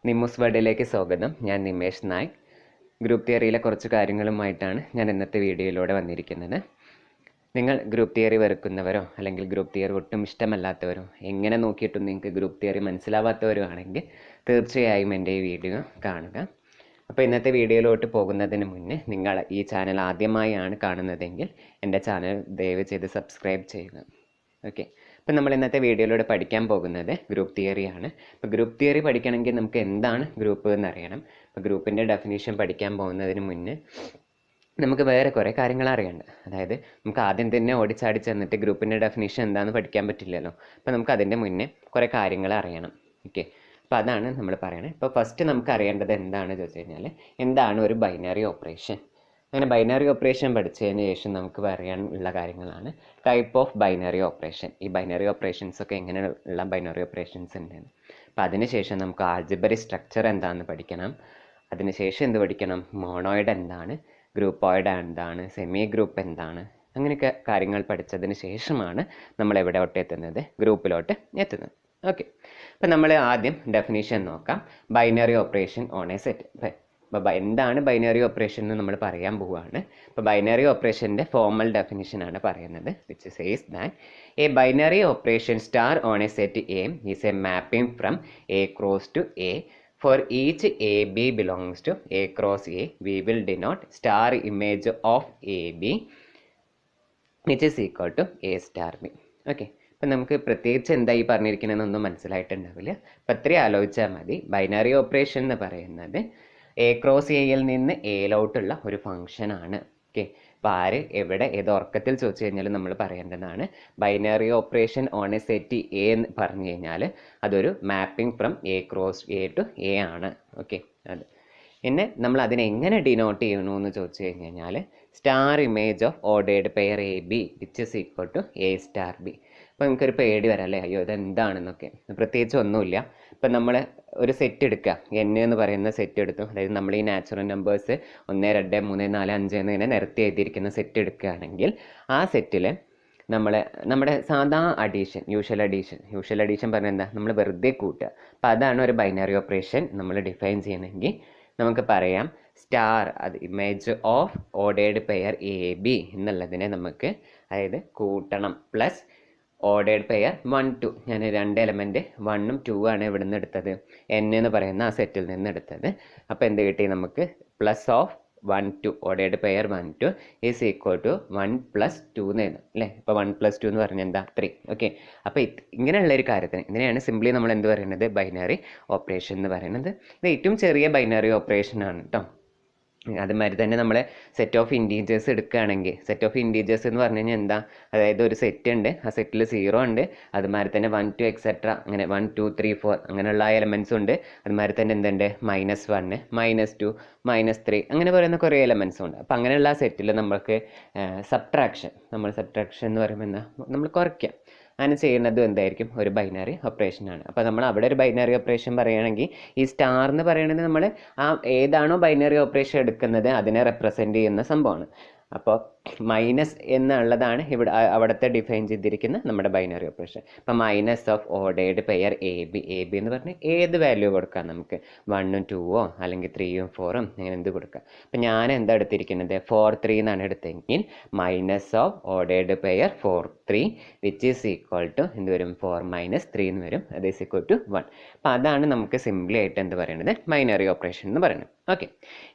നിമ്മൂസ് വേൾഡിലേക്ക് സ്വാഗതം. ഞാൻ നിമേഷ് നായക്. ഗ്രൂപ്പ് തിയറിയിലെ കുറച്ച് കാര്യങ്ങളുമായിട്ടാണ് ഞാൻ ഇന്നത്തെ വീഡിയോയിലൂടെ വന്നിരിക്കുന്നത്. നിങ്ങൾ ഗ്രൂപ്പ് തിയറി വെറുക്കുന്നവരോ അല്ലെങ്കിൽ ഗ്രൂപ്പ് തിയറി ഒട്ടും ഇഷ്ടമല്ലാത്തവരോ എങ്ങനെ നോക്കിയിട്ടും നിങ്ങൾക്ക് ഗ്രൂപ്പ് തിയറി മനസ്സിലാവാത്തവരോ ആണെങ്കിൽ തീർച്ചയായും എൻ്റെ ഈ വീഡിയോ കാണുക. അപ്പോൾ ഇന്നത്തെ വീഡിയോയിലോട്ട് പോകുന്നതിന് മുന്നേ നിങ്ങൾ ഈ ചാനൽ ആദ്യമായാണ് കാണുന്നതെങ്കിൽ എൻ്റെ ചാനൽ ദയവ് ചെയ്ത് സബ്സ്ക്രൈബ് ചെയ്യുക. ഓക്കെ, അപ്പോൾ നമ്മൾ ഇന്നത്തെ വീഡിയോയിലൂടെ പഠിക്കാൻ പോകുന്നത് ഗ്രൂപ്പ് തിയറിയാണ്. അപ്പോൾ ഗ്രൂപ്പ് തിയറി പഠിക്കണമെങ്കിൽ നമുക്ക് എന്താണ് ഗ്രൂപ്പ് എന്നറിയണം. അപ്പോൾ ഗ്രൂപ്പിൻ്റെ ഡെഫിനേഷൻ പഠിക്കാൻ പോകുന്നതിന് മുന്നേ നമുക്ക് വേറെ കുറേ കാര്യങ്ങൾ അറിയണ്ട. അതായത് നമുക്ക് ആദ്യം തന്നെ ഓടിച്ചാടി ചെന്നിട്ട് ഗ്രൂപ്പിൻ്റെ ഡെഫിനേഷൻ എന്താണെന്ന് പഠിക്കാൻ പറ്റില്ലല്ലോ. അപ്പോൾ നമുക്ക് അതിൻ്റെ മുന്നേ കുറേ കാര്യങ്ങൾ അറിയണം. ഓക്കെ, അപ്പോൾ അതാണ് നമ്മൾ പറയണത്. ഇപ്പോൾ ഫസ്റ്റ് നമുക്ക് അറിയേണ്ടത് എന്താണെന്ന് ചോദിച്ചു കഴിഞ്ഞാൽ എന്താണ് ഒരു ബൈനറി ഓപ്പറേഷൻ. അങ്ങനെ ബൈനറി ഓപ്പറേഷൻ പഠിച്ചതിന് ശേഷം നമുക്ക് പറയാനുള്ള കാര്യങ്ങളാണ് ടൈപ്പ് ഓഫ് ബൈനറി ഓപ്പറേഷൻ. ഈ ബൈനറി ഓപ്പറേഷൻസ് ഒക്കെ എങ്ങനെയുള്ള ബൈനറി ഓപ്പറേഷൻസ് ഉണ്ടെന്ന്. അപ്പോൾ അതിനുശേഷം നമുക്ക് ആൾജിബ്രിക് സ്ട്രക്ചർ എന്താണെന്ന് പഠിക്കണം. അതിനുശേഷം എന്ത് പഠിക്കണം? മോണോയിഡ് എന്താണ്, ഗ്രൂപ്പോയിഡ് എന്താണ്, സെമി ഗ്രൂപ്പ് എന്താണ്, അങ്ങനെയൊക്കെ കാര്യങ്ങൾ പഠിച്ചതിന് ശേഷമാണ് നമ്മൾ എവിടെയോട്ട് എത്തുന്നത്? ഗ്രൂപ്പിലോട്ട് എത്തുന്നത്. ഓക്കെ, അപ്പോൾ നമ്മൾ ആദ്യം ഡെഫിനേഷൻ നോക്കാം. Binary operation on a set. അപ്പോൾ എന്താണ് ബൈനറി ഓപ്പറേഷൻ എന്ന് നമ്മൾ പറയാൻ പോവുകയാണ്. അപ്പോൾ ബൈനറി ഓപ്പറേഷൻ്റെ ഫോർമൽ ഡെഫിനിഷനാണ് പറയുന്നത്, which says that a binary operation star on a set A is a mapping from A cross to A. For each AB belongs to A cross A, we will denote star image of AB which is equal to A star B. Okay, അപ്പം നമുക്ക് പ്രത്യേകിച്ച് എന്താ ഈ പറഞ്ഞിരിക്കണമെന്നൊന്നും മനസ്സിലായിട്ടുണ്ടാവില്ല. അപ്പം അത്രയും ആലോചിച്ചാൽ മതി. Binary operation എന്ന് പറയുന്നത് എ ക്രോസ് എയിൽ നിന്ന് എയിലോട്ടുള്ള ഒരു ഫംഗ്ഷനാണ്. ഓക്കെ, അപ്പോൾ ആര് എവിടെ ഏത് ഉറക്കത്തിൽ ചോദിച്ചു കഴിഞ്ഞാൽ നമ്മൾ പറയേണ്ടതാണ് binary operation on a set A എന്ന് പറഞ്ഞു കഴിഞ്ഞാൽ അതൊരു mapping from A cross A to A ആണ്. ഓക്കെ, അത് പിന്നെ നമ്മൾ അതിനെ എങ്ങനെ ഡിനോട്ട് ചെയ്യണമെന്ന് ചോദിച്ചു കഴിഞ്ഞാൽ star image of ordered pair A B which is equal to A star B. അപ്പോൾ നമുക്കൊരു പേടി വരാം അല്ലേ, അയ്യോ ഇതെന്താണെന്നൊക്കെ. പ്രത്യേകിച്ച് ഒന്നുമില്ല. ഇപ്പം നമ്മൾ ഒരു സെറ്റ് എടുക്കുക, n എന്ന് പറയുന്ന സെറ്റ് എടുത്തു. അതായത് നമ്മൾ ഈ നാച്ചുറൽ നമ്പേഴ്സ് 1 2 3 4 5 എന്നിങ്ങനെ നിരത്തി എഴുതിയിരിക്കുന്ന സെറ്റ് എടുക്കുകയാണെങ്കിൽ ആ സെറ്റിൽ നമ്മുടെ സാധാ അഡീഷൻ, യൂഷ്വൽ അഡീഷൻ പറഞ്ഞാൽ എന്താ? നമ്മൾ വെറുതെ കൂട്ടുക. അപ്പോൾ അതാണ് ഒരു ബൈനറി ഓപ്പറേഷൻ നമ്മൾ ഡിഫൈൻ ചെയ്യണമെങ്കിൽ നമുക്ക് പറയാം സ്റ്റാർ അത് image of ordered pair A B എന്നുള്ളതിനെ നമുക്ക് അതായത് കൂട്ടണം പ്ലസ് ഓർഡേർഡ് പെയർ 1 2. ഞാൻ 2 എലമെൻറ്റ് 1ഉം 2 ആണ് ഇവിടെ നിന്ന് എടുത്തത്, n എന്ന് പറയുന്ന ആ സെറ്റിൽ നിന്ന് എടുത്തത്. അപ്പോൾ എന്ത് കിട്ടി നമുക്ക്? Plus of 1 2 ordered pair 1 2 is equal to 1 + 2 എന്ന് എഴുതാം അല്ലേ. ഇപ്പോൾ 1 + 2 എന്ന് പറഞ്ഞാൽ എന്താ? 3. ഓക്കെ, അപ്പോൾ ഇങ്ങനെയുള്ളൊരു കാര്യത്തിന് ഇതിനെയാണ് സിംപ്ലി നമ്മൾ എന്ത് പറയുന്നത്? ബൈനറി ഓപ്പറേഷൻ എന്ന് പറയുന്നത്. ഇത് ഏറ്റവും ചെറിയ ബൈനറി ഓപ്പറേഷനാണ് കേട്ടോ. അതുമാതിരി തന്നെ നമ്മൾ സെറ്റ് ഓഫ് ഇൻറ്റീജേഴ്സ് എടുക്കുകയാണെങ്കിൽ സെറ്റ് ഓഫ് ഇൻറ്റീജേഴ്സ് എന്ന് പറഞ്ഞു കഴിഞ്ഞാൽ എന്താ? അതായത് ഒരു സെറ്റ് ഉണ്ട്, ആ സെറ്റിൽ 0 ഉണ്ട്, അതുമാതിരി തന്നെ 1 2 എക്സെട്ര അങ്ങനെ 1 2 3 4 അങ്ങനെയുള്ള എലമെൻറ്റ്സ് ഉണ്ട്. അതുമാതിരി തന്നെ എന്തുണ്ട്? -1 -2 -3 അങ്ങനെ പറയുന്ന കുറേ എലമെൻറ്റ്സും ഉണ്ട്. അപ്പോൾ അങ്ങനെയുള്ള ആ സെറ്റിൽ നമുക്ക് സബ്ട്രാക്ഷൻ എന്ന് പറയുമ്പോൾ എന്താ? നമ്മൾ കുറയ്ക്കാം. അങ്ങനെ ചെയ്യുന്നത് എന്തായിരിക്കും? ഒരു ബൈനറി ഓപ്പറേഷനാണ്. അപ്പോൾ നമ്മൾ അവിടെ ഒരു ബൈനറി ഓപ്പറേഷൻ പറയുകയാണെങ്കിൽ ഈ സ്റ്റാർ എന്ന് പറയുന്നത് നമ്മൾ ആ ഏതാണോ ബൈനറി ഓപ്പറേഷൻ എടുക്കുന്നത് അതിനെ റെപ്രസെൻ്റ് ചെയ്യുന്ന സംഭവമാണ്. അപ്പോൾ മൈനസ് എന്നുള്ളതാണ് ഇവിടെ അവിടുത്തെ ഡിഫൈൻ ചെയ്തിരിക്കുന്ന നമ്മുടെ ബൈനറി ഓപ്പറേഷൻ. അപ്പോൾ minus of ordered pair A B എന്ന് പറഞ്ഞാൽ ഏത് വാല്യൂ കൊടുക്കാം നമുക്ക്? 1ഉം 2ഓ അല്ലെങ്കിൽ 3ഉം 4ഉം അങ്ങനെ എന്ത് കൊടുക്കാം? അപ്പോൾ ഞാൻ എന്താ എടുത്തിരിക്കുന്നത്? 4 3 എന്നാണ് എടുത്തെങ്കിൽ minus of ordered pair 4 3 which is equal to എന്ത് വരും? 4 - 3 എന്ന് വരും. അത് ഈസ് ഈക്വൽ ടു 1. അപ്പോൾ അതാണ് നമുക്ക് സിംപ്ലി ആയിട്ട് എന്ത് പറയുന്നത്? ബൈനറി ഓപ്പറേഷൻ എന്ന് പറയുന്നത്. ഓക്കെ,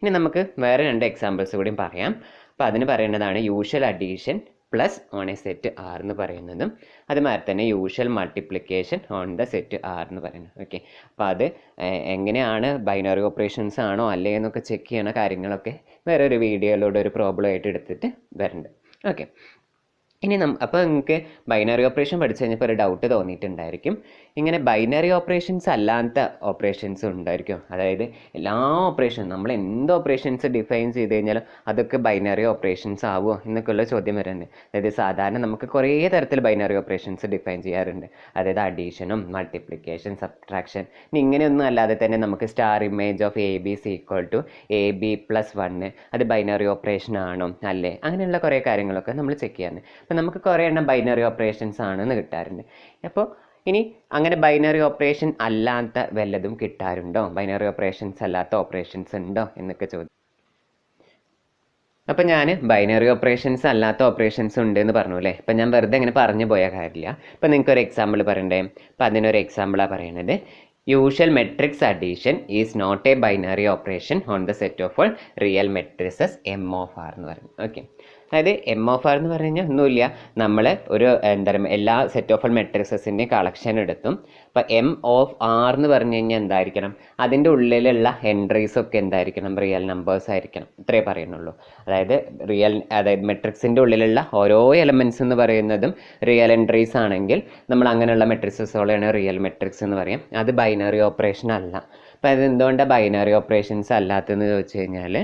ഇനി നമുക്ക് വേറെ 2 എക്സാമ്പിൾസ് കൂടി പറയാം. അപ്പോൾ അതിന് പറയുന്നതാണ് usual addition plus on a set R എന്ന് പറയുന്നതും അതുമാതിരി തന്നെ usual multiplication on the set R എന്ന് പറയുന്നത്. ഓക്കെ, അപ്പോൾ അത് എങ്ങനെയാണ് ബൈനറി ഓപ്പറേഷൻസ് ആണോ അല്ലേ എന്നൊക്കെ ചെക്ക് ചെയ്യണ കാര്യങ്ങളൊക്കെ വേറെ ഒരു വീഡിയോയിലൂടെ ഒരു പ്രോബ്ലം ആയിട്ട് എടുത്തിട്ട് വരുന്നുണ്ട്. ഓക്കെ, ഇനി അപ്പോൾ നിങ്ങൾക്ക് ബൈനറി ഓപ്പറേഷൻ പഠിച്ചു കഴിഞ്ഞപ്പോൾ ഒരു ഡൗട്ട് തോന്നിയിട്ടുണ്ടായിരിക്കും, ഇങ്ങനെ ബൈനറി ഓപ്പറേഷൻസ് അല്ലാത്ത ഓപ്പറേഷൻസ് ഉണ്ടായിരിക്കും. അതായത് എല്ലാ ഓപ്പറേഷനും നമ്മൾ എന്ത് ഓപ്പറേഷൻസ് ഡിഫൈൻ ചെയ്ത് കഴിഞ്ഞാലും അതൊക്കെ ബൈനറി ഓപ്പറേഷൻസ് ആവുമോ എന്നൊക്കെയുള്ള ചോദ്യം വരുന്നുണ്ട്. അതായത് സാധാരണ നമുക്ക് കുറേ തരത്തിൽ ബൈനറി ഓപ്പറേഷൻസ് ഡിഫൈൻ ചെയ്യാറുണ്ട്. അതായത് അഡീഷനും മൾട്ടിപ്ലിക്കേഷൻ സബ്ട്രാക്ഷൻ. ഇനി ഇങ്ങനെയൊന്നും അല്ലാതെ തന്നെ നമുക്ക് star image of A B is equal to AB + 1 അത് ബൈനറി ഓപ്പറേഷൻ ആണോ അല്ലേ, അങ്ങനെയുള്ള കുറേ കാര്യങ്ങളൊക്കെ നമ്മൾ ചെക്ക് ചെയ്യാറുണ്ട്. അപ്പോൾ നമുക്ക് കുറേ എണ്ണം ബൈനറി ഓപ്പറേഷൻസ് ആണെന്ന് കിട്ടാറുണ്ട്. അപ്പോൾ ഇനി അങ്ങനെ ബൈനറി ഓപ്പറേഷൻ അല്ലാത്ത വല്ലതും കിട്ടാറുണ്ടോ, ബൈനറി ഓപ്പറേഷൻസ് അല്ലാത്ത ഓപ്പറേഷൻസ് ഉണ്ടോ എന്നൊക്കെ ചോദിക്കും. അപ്പം ഞാൻ ബൈനറി ഓപ്പറേഷൻസ് അല്ലാത്ത ഓപ്പറേഷൻസ് ഉണ്ട് എന്ന് പറഞ്ഞു അല്ലേ. അപ്പം ഞാൻ വെറുതെ ഇങ്ങനെ പറഞ്ഞു പോയ കാര്യമില്ല. അപ്പം നിങ്ങൾക്ക് ഒരു എക്സാമ്പിൾ പറയണ്ടേ. അപ്പം അതിനൊരു എക്സാമ്പിളാണ് പറയുന്നത്. Usual matrix addition is not a binary operation on the set of all real matrices M of R എന്ന് പറഞ്ഞു. ഓക്കെ, അതായത് എം ഓഫ് ആർ എന്ന് പറഞ്ഞു കഴിഞ്ഞാൽ ഒന്നുമില്ല, നമ്മൾ ഒരു എന്താ പറയുക എല്ലാ സെറ്റ് ഓഫ് ഓൾ മെട്രിക്സസിൻ്റെ കളക്ഷൻ എടുത്തും. അപ്പം എം ഓഫ് ആർ എന്ന് പറഞ്ഞു കഴിഞ്ഞാൽ എന്തായിരിക്കണം, അതിൻ്റെ ഉള്ളിലുള്ള എൻട്രീസ് ഒക്കെ എന്തായിരിക്കണം, റിയൽ നമ്പേഴ്സ് ആയിരിക്കണം. ഇത്രേ പറയുന്നുള്ളൂ. അതായത് മെട്രിക്സിൻ്റെ ഉള്ളിലുള്ള ഓരോ എലമെൻറ്റ്സ് എന്ന് പറയുന്നതും റിയൽ എൻട്രീസ് ആണെങ്കിൽ നമ്മൾ അങ്ങനെയുള്ള മെട്രിക്സസോളെയാണ് റിയൽ മെട്രിക്സ് എന്ന് പറയാം. അത് ബൈനറി ഓപ്പറേഷൻ അല്ല. അപ്പം അത് എന്തുകൊണ്ടാണ് ബൈനറി ഓപ്പറേഷൻസ് അല്ലാത്തതെന്ന് ചോദിച്ചു കഴിഞ്ഞാൽ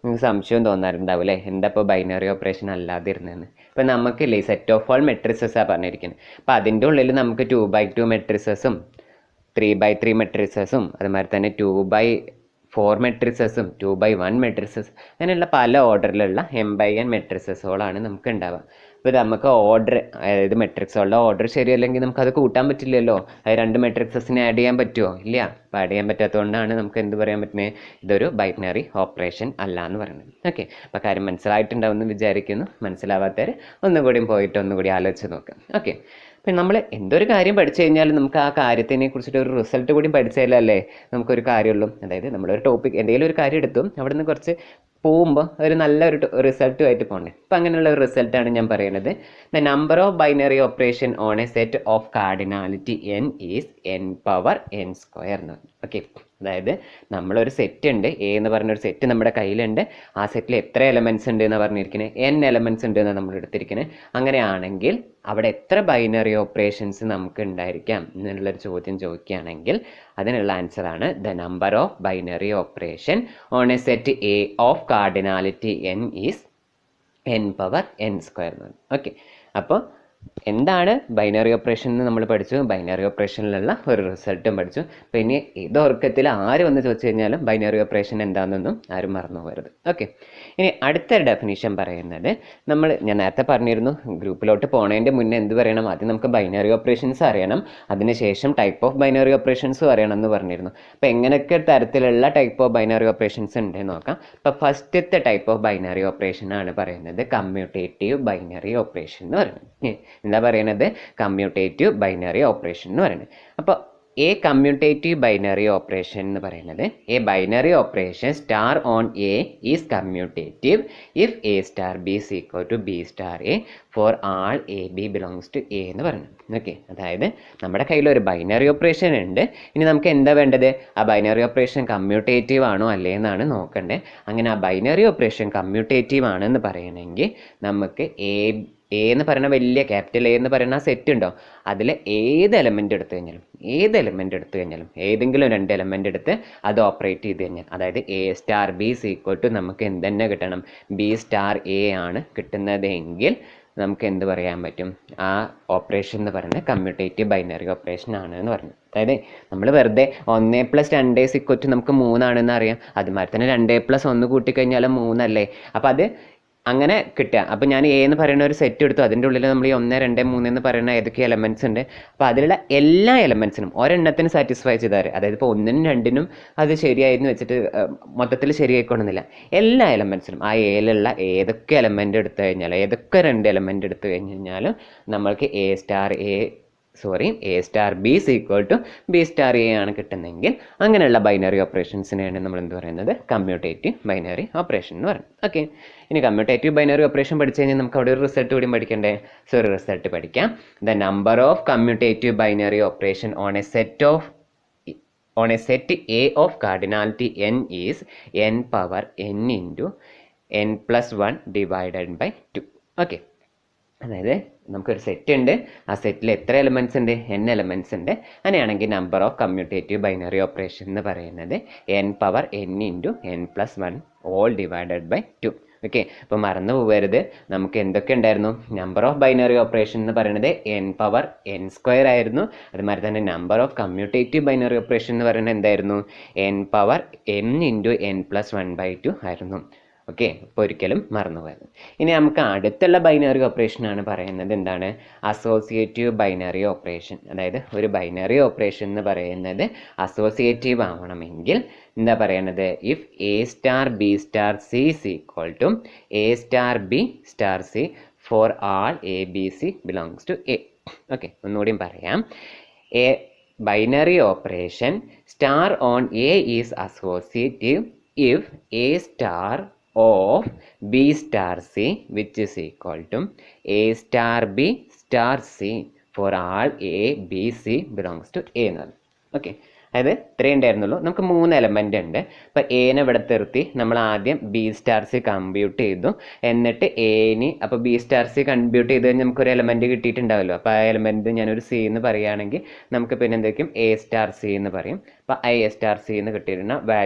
നിങ്ങൾക്ക് സംശയം തോന്നാറുണ്ടാവും അല്ലേ, എന്താ ഇപ്പോൾ ബൈനറി ഓപ്പറേഷൻ അല്ലാതിരുന്നതെന്ന്. ഇപ്പം നമുക്കില്ലേ സെറ്റ് ഓഫ് ഓൾ മെട്രിസസാണ് പറഞ്ഞിരിക്കുന്നത്. അപ്പോൾ അതിൻ്റെ ഉള്ളിൽ നമുക്ക് 2x2 മെട്രിസസും 3x3 മെട്രിസസും അതുമാതിരി തന്നെ 2x4 മെട്രിസസും 2x1 മെട്രിസസ് അങ്ങനെയുള്ള പല ഓർഡറിലുള്ള m/n മെട്രിസസുകളാണ് നമുക്ക് ഉണ്ടാവുക. അപ്പോൾ നമുക്ക് ഓർഡർ, അതായത് മെട്രിക്സുകളുടെ ഓർഡർ ശരിയല്ലെങ്കിൽ നമുക്കത് കൂട്ടാൻ പറ്റില്ലല്ലോ. അത് രണ്ട് മെട്രിക്സസിനെ ആഡ് ചെയ്യാൻ പറ്റുമോ? ഇല്ല. അപ്പോൾ ആഡ് ചെയ്യാൻ പറ്റാത്തതുകൊണ്ടാണ് നമുക്ക് എന്ത് പറയാൻ പറ്റുന്നത്, ഇതൊരു ബൈനറി ഓപ്പറേഷൻ അല്ല എന്ന് പറയുന്നത്. ഓക്കെ, അപ്പോൾ കാര്യം മനസ്സിലായിട്ടുണ്ടാവുമെന്ന് വിചാരിക്കുന്നു. മനസ്സിലാവാത്തവർ ഒന്നുകൂടി പോയിട്ട് ഒന്നുകൂടി ആലോചിച്ച് നോക്കാം. ഓക്കെ, അപ്പം നമ്മൾ എന്തൊരു കാര്യം പഠിച്ചു കഴിഞ്ഞാൽ നമുക്ക് ആ കാര്യത്തിനെ കുറിച്ചിട്ട് ഒരു റിസൾട്ട് കൂടി പഠിച്ചാലല്ലേ നമുക്കൊരു കാര്യമുള്ളൂ. അതായത് നമ്മളൊരു ടോപ്പിക് എന്തെങ്കിലും ഒരു കാര്യം എടുത്തും അവിടെ നിന്ന് കുറച്ച് പോകുമ്പോൾ ഒരു നല്ലൊരു റിസൾട്ടുമായിട്ട് പോകണ്ടേ. അപ്പം അങ്ങനെയുള്ള ഒരു റിസൾട്ടാണ് ഞാൻ പറയുന്നത്. The number of binary operation on a set of cardinality n is n⁻n². എന്ന് പറഞ്ഞു. ഓക്കെ, അതായത് നമ്മളൊരു സെറ്റ് ഉണ്ട്, എ എന്ന് പറഞ്ഞൊരു സെറ്റ് നമ്മുടെ കയ്യിലുണ്ട്. ആ സെറ്റിൽ എത്ര എലമെൻറ്റ്സ് ഉണ്ട് എന്ന് പറഞ്ഞിരിക്കുന്നത്, n എലമെൻറ്റ്സ് ഉണ്ട് എന്നാണ് നമ്മൾ എടുത്തിരിക്കുന്നത്. അങ്ങനെയാണെങ്കിൽ അവിടെ എത്ര ബൈനറി ഓപ്പറേഷൻസ് നമുക്ക് ഉണ്ടായിരിക്കാം എന്നുള്ളൊരു ചോദ്യം ചോദിക്കുകയാണെങ്കിൽ അതിനുള്ള ആൻസറാണ് the number of binary operation on a set A of cardinality n is n⁻n². എന്ന് പറഞ്ഞു. ഓക്കെ, അപ്പോൾ എന്താണ് ബൈനറി ഓപ്പറേഷൻ എന്ന് നമ്മൾ പഠിച്ചു, ബൈനറി ഓപ്പറേഷനിലുള്ള ഒരു റിസൾട്ടും പഠിച്ചു. അപ്പോൾ ഇനി ഇതോർക്കത്തിൽ ആര് വന്ന് ചോദിച്ചു കഴിഞ്ഞാലും ബൈനറി ഓപ്പറേഷൻ എന്താണെന്നൊന്നും ആരും മറന്നു പോകരുത്. ഓക്കെ, ഇനി അടുത്ത ഡെഫിനിഷൻ പറയുന്നത് ഞാൻ നേരത്തെ പറഞ്ഞിരുന്നു, ഗ്രൂപ്പിലോട്ട് പോണതിൻ്റെ മുന്നേ എന്ത് പറയണം, ആദ്യം നമുക്ക് ബൈനറി ഓപ്പറേഷൻസ് അറിയണം, അതിനുശേഷം ടൈപ്പ് ഓഫ് ബൈനറി ഓപ്പറേഷൻസും അറിയണം എന്ന് പറഞ്ഞിരുന്നു. അപ്പോൾ എങ്ങനെയൊക്കെ തരത്തിലുള്ള ടൈപ്പ് ഓഫ് ബൈനറി ഓപ്പറേഷൻസ് ഉണ്ടെന്ന് നോക്കാം. അപ്പോൾ ഫസ്റ്റത്തെ ടൈപ്പ് ഓഫ് ബൈനറി ഓപ്പറേഷൻ ആണ് പറയുന്നത് കമ്മ്യൂട്ടേറ്റീവ് ബൈനറി ഓപ്പറേഷൻ എന്ന് പറയുന്നത്. എന്താ പറയുന്നത്, കമ്മ്യൂട്ടേറ്റീവ് ബൈനറി ഓപ്പറേഷൻ എന്ന് പറയുന്നത്. അപ്പോൾ എ കമ്മ്യൂട്ടേറ്റീവ് ബൈനറി ഓപ്പറേഷൻ എന്ന് പറയുന്നത് a binary operation star on A is commutative if A star B is equal to B star A for all A B belongs to A എന്ന് പറയുന്നത്. Okay, അതായത് നമ്മുടെ കയ്യിൽ ഒരു ബൈനറി ഓപ്പറേഷൻ ഉണ്ട്. ഇനി നമുക്ക് എന്താ വേണ്ടത്, ആ ബൈനറി ഓപ്പറേഷൻ കമ്മ്യൂട്ടേറ്റീവ് ആണോ അല്ലേ എന്നാണ് നോക്കേണ്ടത്. അങ്ങനെ ആ ബൈനറി ഓപ്പറേഷൻ കമ്മ്യൂട്ടേറ്റീവ് ആണെന്ന് പറയണമെങ്കിൽ നമുക്ക് എ എന്ന് പറയുന്ന വലിയ ക്യാപിറ്റൽ എ എന്ന് പറയുന്ന സെറ്റ് ഉണ്ടോ, അതിൽ ഏത് എലമെൻ്റ് എടുത്തു കഴിഞ്ഞാലും ഏതെങ്കിലും രണ്ട് എലമെൻ്റ് എടുത്ത് അത് ഓപ്പറേറ്റ് ചെയ്ത് കഴിഞ്ഞാൽ, അതായത് A star B is equal to നമുക്ക് എന്ത് തന്നെ കിട്ടണം, ബി സ്റ്റാർ എ ആണ് കിട്ടുന്നതെങ്കിൽ നമുക്ക് എന്ത് പറയാൻ പറ്റും, ആ ഓപ്പറേഷൻ എന്ന് പറയുന്നത് കമ്മ്യൂട്ടേറ്റീവ് ബൈനറി ഓപ്പറേഷൻ ആണ് എന്ന് പറഞ്ഞു. അതായത് നമ്മൾ വെറുതെ 1+2 ഈസ് ഈക്വൽ ടു നമുക്ക് 3 ആണെന്ന് അറിയാം. അതുമാതിരി തന്നെ 2+1 കൂട്ടിക്കഴിഞ്ഞാൽ 3 അല്ലേ. അപ്പോൾ അത് അങ്ങനെ കിട്ടുക. അപ്പോൾ ഞാൻ എ എന്ന് പറയുന്ന ഒരു സെറ്റ് എടുത്തു, അതിൻ്റെ ഉള്ളിൽ നമ്മൾ ഈ 1, 2, 3 എന്ന് പറയുന്ന ഏതൊക്കെ എലമെൻറ്റ്സ് ഉണ്ട്, അപ്പോൾ അതിലുള്ള എല്ലാ എലമെൻറ്റ്സിനും ഒരെണ്ണത്തിന് സാറ്റിസ്ഫൈ ചെയ്താൽ, അതായത് ഇപ്പോൾ 1നും 2നും അത് ശരിയായിരുന്നു വെച്ചിട്ട് മൊത്തത്തിൽ ശരിയായിക്കൊള്ളുന്നില്ല. എല്ലാ എലമെൻറ്റ്സിനും ആ എയിലുള്ള ഏതൊക്കെ എലമെൻ്റ് എടുത്തു കഴിഞ്ഞാൽ, ഏതൊക്കെ 2 എലമെൻ്റ് എടുത്തു കഴിഞ്ഞാലും നമ്മൾക്ക് A star B is equal to B star A ആണ് കിട്ടുന്നതെങ്കിൽ അങ്ങനെയുള്ള ബൈനറി ഓപ്പറേഷൻസിനെയാണ് നമ്മൾ എന്ത് പറയുന്നത്, കമ്മ്യൂട്ടേറ്റീവ് ബൈനറി ഓപ്പറേഷൻ എന്ന് പറയുന്നത്. ഓക്കെ, ഇനി കമ്മ്യൂട്ടേറ്റീവ് ബൈനറി ഓപ്പറേഷൻ പഠിച്ചു കഴിഞ്ഞാൽ നമുക്ക് അവിടെ ഒരു റിസൾട്ട് കൂടി പഠിക്കണ്ടേ. സോ ഒരു റിസൾട്ട് പഠിക്കാം. The number of commutative binary operation on a set A of cardinality n is n⁻n into n+1 divided by 2. Okay, അതായത് നമുക്കൊരു സെറ്റ് ഉണ്ട്, ആ സെറ്റിൽ എത്ര എലമെൻറ്റ്സ് ഉണ്ട്, n എലമെൻറ്റ്സ് ഉണ്ട്. അങ്ങനെയാണെങ്കിൽ number of commutative binary operation എന്ന് പറയുന്നത് n⁻n into n+1 all divided by 2. Okay, അപ്പോൾ മറന്നു പോകരുത്, നമുക്ക് എന്തൊക്കെ ഉണ്ടായിരുന്നു, നമ്പർ ഓഫ് ബൈനറി ഓപ്പറേഷൻ എന്ന് പറയുന്നത് n⁻n² ആയിരുന്നു. അതുമാതിരി തന്നെ number of commutative binary operation എന്ന് പറയുന്നത് എന്തായിരുന്നു, n⁻n into n+1/2 ആയിരുന്നു. ഓക്കെ, അപ്പോൾ ഒരിക്കലും മറന്നുപോയത്. ഇനി നമുക്ക് അടുത്തുള്ള ബൈനറി ഓപ്പറേഷനാണ് പറയുന്നത് എന്താണ്, അസോസിയേറ്റീവ് ബൈനറി ഓപ്പറേഷൻ. അതായത് ഒരു ബൈനറി ഓപ്പറേഷൻ എന്ന് പറയുന്നത് അസോസിയേറ്റീവ് ആവണമെങ്കിൽ എന്താ പറയുന്നത്, if A star B star C is equal to A star B star C for all A B C belongs to A. Okay, ഒന്നുകൂടിയും പറയാം. A binary operation star on A is associative if A star of B star C which is equal to A star B star C for all A, B, C belongs to A എന്നാണ്. Okay, അതായത് ഇത്രയും ഉണ്ടായിരുന്നുള്ളൂ. നമുക്ക് 3 element ഉണ്ട്. അപ്പോൾ എനെ ഇവിടെ നിർത്തി നമ്മൾ ആദ്യം ബി സ്റ്റാർ സി കമ്പ്യൂട്ട് ചെയ്തു. എന്നിട്ട് എനി അപ്പോൾ ബി സ്റ്റാർ സി കമ്പ്യൂട്ട് ചെയ്ത് കഴിഞ്ഞാൽ നമുക്കൊരു എലമെൻറ്റ് കിട്ടിയിട്ടുണ്ടാവുമല്ലോ. അപ്പോൾ ആ എലമെൻറ്റ് ഞാനൊരു സി എന്ന് പറയുകയാണെങ്കിൽ നമുക്ക് പിന്നെ എന്തായിരിക്കും എ സ്റ്റാർ സി എന്ന് പറയും. അപ്പോൾ ഐ എ സ്റ്റാർ സി എന്ന് കിട്ടിയിരുന്ന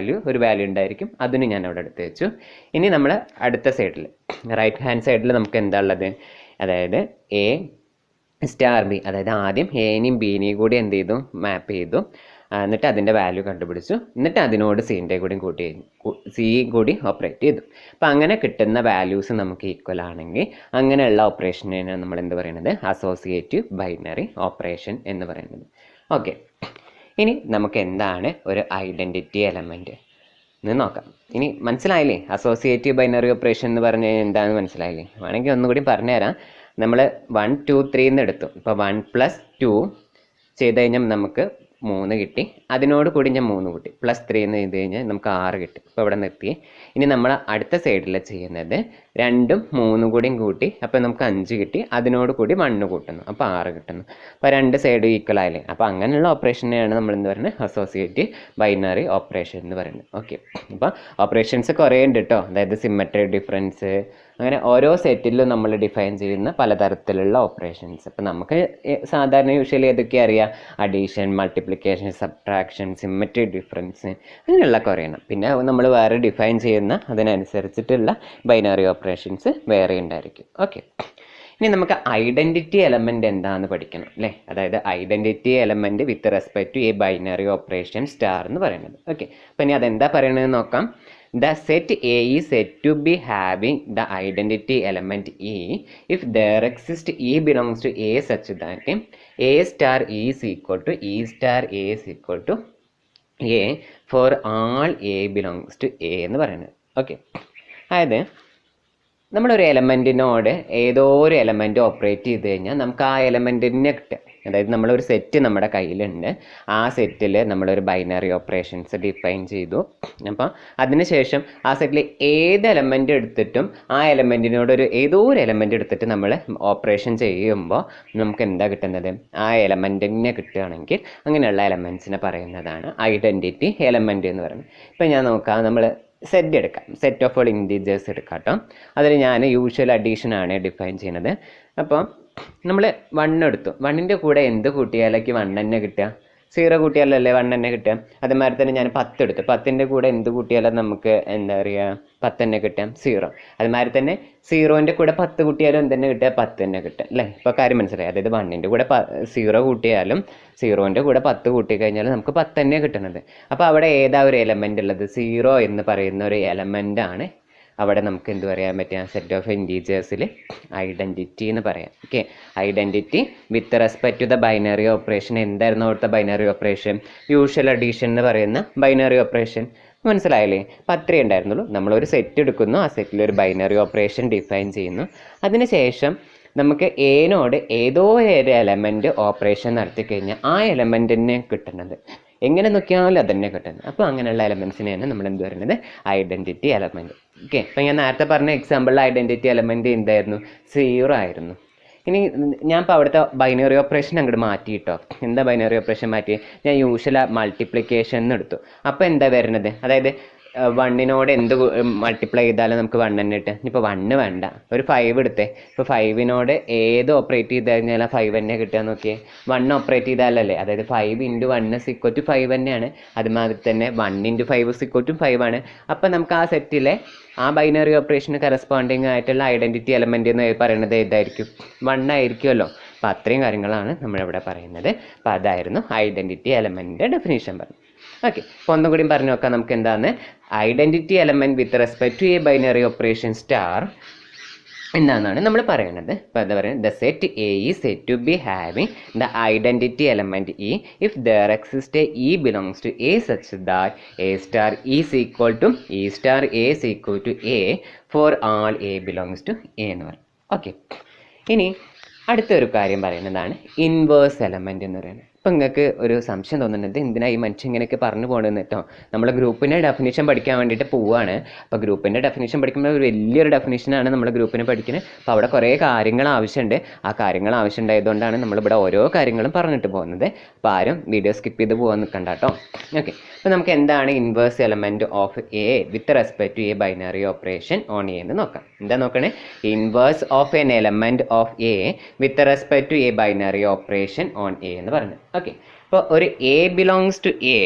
ഒരു വാല്യൂ ഉണ്ടായിരിക്കും. അതിന് ഞാൻ അവിടെ എടുത്ത് വെച്ചു. ഇനി നമ്മൾ അടുത്ത സൈഡിൽ റൈറ്റ് ഹാൻഡ് സൈഡിൽ നമുക്ക് എന്താ ഉള്ളത്, അതായത് എ സ്റ്റാർ ബി, അതായത് ആദ്യം എനെയും ബീനെയും കൂടി എന്ത് ചെയ്തു, മാപ്പ് ചെയ്തു. എന്നിട്ട് അതിൻ്റെ വാല്യൂ കണ്ടുപിടിച്ചു. എന്നിട്ട് അതിനോട് സീൻ്റെ കൂടി ഓപ്പറേറ്റ് ചെയ്തു. അപ്പോൾ അങ്ങനെ കിട്ടുന്ന വാല്യൂസ് നമുക്ക് ഈക്വൽ ആണെങ്കിൽ അങ്ങനെയുള്ള ഓപ്പറേഷനാണ് നമ്മൾ എന്ത് പറയുന്നത്, അസോസിയേറ്റീവ് ബൈനറി ഓപ്പറേഷൻ എന്ന് പറയുന്നത്. ഓക്കെ, ഇനി നമുക്ക് എന്താണ് ഒരു ഐഡൻറ്റിറ്റി എലമെൻറ്റ് എന്ന് നോക്കാം. ഇനി മനസ്സിലായില്ലേ, അസോസിയേറ്റീവ് ബൈനറി ഓപ്പറേഷൻ എന്ന് പറഞ്ഞ് എന്താണെന്ന് മനസ്സിലായില്ലേ? വേണമെങ്കിൽ ഒന്നുകൂടി പറഞ്ഞുതരാം. നമ്മൾ 1 2 3 എന്ന് എടുത്തു. ഇപ്പോൾ 1 + 2 ചെയ്ത് കഴിഞ്ഞാൽ നമുക്ക് 3 കിട്ടി. അതിനോട് കൂടി ഞാൻ 3 കൂട്ടി +3 എന്ന് ചെയ്ത് കഴിഞ്ഞാൽ നമുക്ക് 6 കിട്ടി. ഇപ്പോൾ ഇവിടെ നിർത്തി. ഇനി നമ്മൾ അടുത്ത സൈഡിൽ ചെയ്യുന്നത് 2ഉം 3 കൂടിയും കൂട്ടി. അപ്പോൾ നമുക്ക് 5 കിട്ടി. അതിനോട് കൂടി 1 കൂട്ടുന്നു, അപ്പോൾ 6 കിട്ടുന്നു. അപ്പോൾ 2 സൈഡും ഈക്വൽ ആയില്ലേ? അപ്പോൾ അങ്ങനെയുള്ള ഓപ്പറേഷനെയാണ് നമ്മൾ എന്ത് പറയുന്നത്, അസോസിയേറ്റീവ് ബൈനറി ഓപ്പറേഷൻ എന്ന് പറയുന്നത്. ഓക്കെ, അപ്പോൾ ഓപ്പറേഷൻസ് കുറേ ഉണ്ട് കേട്ടോ. അതായത് സിമ്മട്രി, ഡിഫറൻസ്, അങ്ങനെ ഓരോ സെറ്റിലും നമ്മൾ ഡിഫൈൻ ചെയ്യുന്ന പലതരത്തിലുള്ള ഓപ്പറേഷൻസ്. അപ്പോൾ നമുക്ക് സാധാരണ യൂഷ്വലി ഏതൊക്കെ അറിയാം, addition, multiplication, subtraction, symmetry, difference, അങ്ങനെയുള്ള കുറേ എണ്ണം. പിന്നെ നമ്മൾ വേറെ ഡിഫൈൻ ചെയ്യുന്ന അതിനനുസരിച്ചിട്ടുള്ള ബൈനറി ഓപ്പറേഷൻസ് വേറെ ഉണ്ടായിരിക്കും. ഓക്കെ, ഇനി നമുക്ക് ഐഡൻറ്റിറ്റി എലമെൻ്റ് എന്താണെന്ന് പഠിക്കണം അല്ലേ? അതായത് identity element with respect to a binary operation star എന്ന് പറയുന്നത്. ഓക്കെ, അപ്പോൾ ഇനി അതെന്താ പറയണതെന്ന് നോക്കാം. The set A is said to be having the identity element E if there exists E belongs to A such that A star E is equal to E star A is equal to A for all A belongs to A എന്ന് പറയുന്നത്. Okay, അതായത് നമ്മളൊരു എലമെൻറ്റിനോട് ഏതോ ഒരു element operate ചെയ്ത് കഴിഞ്ഞാൽ നമുക്ക് ആ എലമെൻറ്റിനെ കിട്ടുക. അതായത് നമ്മളൊരു സെറ്റ് നമ്മുടെ കയ്യിലുണ്ട്. ആ സെറ്റിൽ നമ്മളൊരു ബൈനറി ഓപ്പറേഷൻസ് ഡിഫൈൻ ചെയ്തു. അപ്പോൾ അതിനുശേഷം ആ സെറ്റിൽ ഏത് എലമെൻ്റ് എടുത്തിട്ടും ആ എലമെൻറ്റിനോട് ഏതോ ഒരു എലമെൻ്റ് എടുത്തിട്ട് നമ്മൾ ഓപ്പറേഷൻ ചെയ്യുമ്പോൾ നമുക്ക് എന്താ കിട്ടുന്നത്, ആ എലമെൻറ്റിനെ കിട്ടുകയാണെങ്കിൽ അങ്ങനെയുള്ള എലമെൻറ്റ്സിനെ പറയുന്നതാണ് ഐഡൻറ്റിറ്റി എലമെൻറ്റ് എന്ന് പറയുന്നത്. ഇപ്പം ഞാൻ നോക്കാം, നമ്മൾ സെറ്റ് എടുക്കാം, സെറ്റ് ഓഫ് ഓൾ ഇൻറ്റീജേഴ്സ് എടുക്കാം കേട്ടോ. അതിൽ ഞാൻ യൂഷ്വൽ അഡീഷനാണ് ഡിഫൈൻ ചെയ്യുന്നത്. അപ്പോൾ നമ്മൾ 1 എടുത്തു. 1ൻ്റെ കൂടെ എന്ത് കൂട്ടിയാലേക്ക് 1 തന്നെ കിട്ടുക, 0 കൂട്ടിയാലല്ലേ 1 തന്നെ കിട്ടുക. അതേമാതിരി തന്നെ ഞാൻ 10 എടുത്തു. 10ൻ്റെ കൂടെ എന്ത് കൂട്ടിയാലും നമുക്ക് എന്താ പറയുക, 10 തന്നെ കിട്ടാം, 0. അതുമാതിരി തന്നെ 0ൻ്റെ കൂടെ 10 കൂട്ടിയാലും എന്ത് തന്നെ കിട്ടുക, 10 തന്നെ കിട്ടുക അല്ലേ? ഇപ്പോൾ കാര്യം മനസ്സിലായി. അതായത് 1ൻ്റെ കൂടെ 0 കൂട്ടിയാലും 0ൻ്റെ കൂടെ 10 കൂട്ടിക്കഴിഞ്ഞാലും നമുക്ക് 10 തന്നെ കിട്ടുന്നത്. അപ്പോൾ അവിടെ ഏതാ ഒരു എലമെൻ്റ് ഉള്ളത്, 0 എന്ന് പറയുന്ന ഒരു എലമെൻ്റാണ് അവിടെ നമുക്ക് എന്ത് പറയാൻ പറ്റുക, സെറ്റ് ഓഫ് ഇൻറ്റീജേഴ്സിൽ ഐഡൻറ്റിറ്റി എന്ന് പറയാം. Okay, identity with respect to the binary operation. എന്തായിരുന്നു അവിടുത്തെ ബൈനറി ഓപ്പറേഷൻ, യൂഷ്വൽ അഡീഷൻ എന്ന് പറയുന്ന ബൈനറി ഓപ്പറേഷൻ. മനസ്സിലായില്ലേ? അപ്പം അത്രയേ ഉണ്ടായിരുന്നുള്ളൂ. നമ്മളൊരു സെറ്റ് എടുക്കുന്നു, ആ സെറ്റിൽ ഒരു ബൈനറി ഓപ്പറേഷൻ ഡിഫൈൻ ചെയ്യുന്നു. അതിനുശേഷം നമുക്ക് എനോട് ഏതോ ഒരു എലമെൻറ്റ് ഓപ്പറേഷൻ നടത്തി കഴിഞ്ഞാൽ ആ എലമെൻറ്റിനെ കിട്ടുന്നത് എങ്ങനെ നോക്കിയാലും അതന്നെ കിട്ടുന്നത്. അപ്പോൾ അങ്ങനെയുള്ള എലമെൻറ്റ്സിനെയാണ് നമ്മൾ എന്ത് പറയുന്നത്, ഐഡൻറ്റിറ്റി എലമെൻറ്റ്. ഓക്കെ, അപ്പോൾ ഞാൻ നേരത്തെ പറഞ്ഞ എക്സാമ്പിളിൽ ഐഡൻറ്റിറ്റി എലമെൻറ്റ് എന്തായിരുന്നു, 0 ആയിരുന്നു. ഇനി ഞാൻ ഇപ്പോൾ അവിടുത്തെ ബൈനറി ഓപ്പറേഷൻ അങ്ങോട്ട് മാറ്റി കേട്ടോ. എന്താ ബൈനറി ഓപ്പറേഷൻ മാറ്റി, ഞാൻ യൂഷ്വൽ മൾട്ടിപ്ലിക്കേഷൻ എടുത്തു. അപ്പോൾ എന്താ വരുന്നത്, അതായത് 1നോട് എന്ത് മൾട്ടിപ്ലൈ ചെയ്താലും നമുക്ക് 1 തന്നെ കിട്ടുക. ഇനിയിപ്പോൾ 1 വേണ്ട, ഒരു 5 എടുത്തേ. ഇപ്പോൾ 5നോട് ഏത് ഓപ്പറേറ്റ് ചെയ്ത് കഴിഞ്ഞാൽ 5 തന്നെ കിട്ടുക നോക്കിയേ. 1 ഓപ്പറേറ്റ് ചെയ്താലല്ലേ, അതായത് 5 × 1 = 5 തന്നെയാണ്. അതുമാതിരി തന്നെ 1 × 5 = 5 ആണ്. അപ്പം നമുക്ക് ആ സെറ്റിലെ ആ ബൈനറി ഓപ്പറേഷന് കറസ്പോണ്ടിങ് ആയിട്ടുള്ള ഐഡൻറ്റിറ്റി എലമെൻ്റ് എന്ന് പറയുന്നത് ഏതായിരിക്കും, 1 ആയിരിക്കുമല്ലോ. അപ്പോൾ അത്രയും കാര്യങ്ങളാണ് നമ്മളിവിടെ പറയുന്നത്. അപ്പോൾ അതായിരുന്നു ഐഡൻറ്റിറ്റി എലമെൻറ്റിൻ്റെ ഡെഫിനേഷൻ പറഞ്ഞത്. ഓക്കെ, അപ്പോൾ ഒന്നും കൂടി പറഞ്ഞു നോക്കാം നമുക്ക് എന്താണ് identity element with respect to a binary operation star എന്നാണ് നമ്മൾ പറയുന്നത്. അപ്പോൾ എന്താ പറയുക, the set A is set to be having the identity element E if there exist E belongs to A such that A star is equal to E star A is equal to A for all A belongs to A എന്ന് പറയും. Okay, ഇനി അടുത്തൊരു കാര്യം പറയുന്നതാണ് inverse element എന്ന് പറയുന്നത്. ഇപ്പം നിങ്ങൾക്ക് ഒരു സംശയം തോന്നുന്നത് എന്തിനാ ഈ മനുഷ്യൻ ഇങ്ങനെയൊക്കെ പറഞ്ഞു പോകണമെന്ന് കേട്ടോ. നമ്മൾ ഗ്രൂപ്പിൻ്റെ ഡെഫിനിഷൻ പഠിക്കാൻ വേണ്ടിയിട്ട് പോവുകയാണ്. അപ്പോൾ ഗ്രൂപ്പിൻ്റെ ഡെഫിനിഷൻ പഠിക്കുമ്പോൾ ഒരു വലിയൊരു ഡെഫിനിഷനാണ് നമ്മൾ ഗ്രൂപ്പിനെ പഠിക്കുന്നത്. അപ്പോൾ അവിടെ കുറേ കാര്യങ്ങൾ ആവശ്യമുണ്ട്. ആ കാര്യങ്ങൾ ആവശ്യമുണ്ടായതുകൊണ്ടാണ് നമ്മളിവിടെ ഓരോ കാര്യങ്ങളും പറഞ്ഞിട്ട് പോകുന്നത്. അപ്പോൾ ആരും വീഡിയോ സ്കിപ്പ് ചെയ്ത് പോകാൻ നിൽക്കണ്ട കേട്ടോ. ഓക്കെ, അപ്പോൾ നമുക്ക് എന്താണ് inverse element of A with respect to a binary operation on A എന്ന് നോക്കാം. എന്താ നോക്കണേ, inverse of an element of A with respect to a binary operation on A എന്ന് പറഞ്ഞു. ഓക്കെ, അപ്പോൾ ഒരു A belongs to A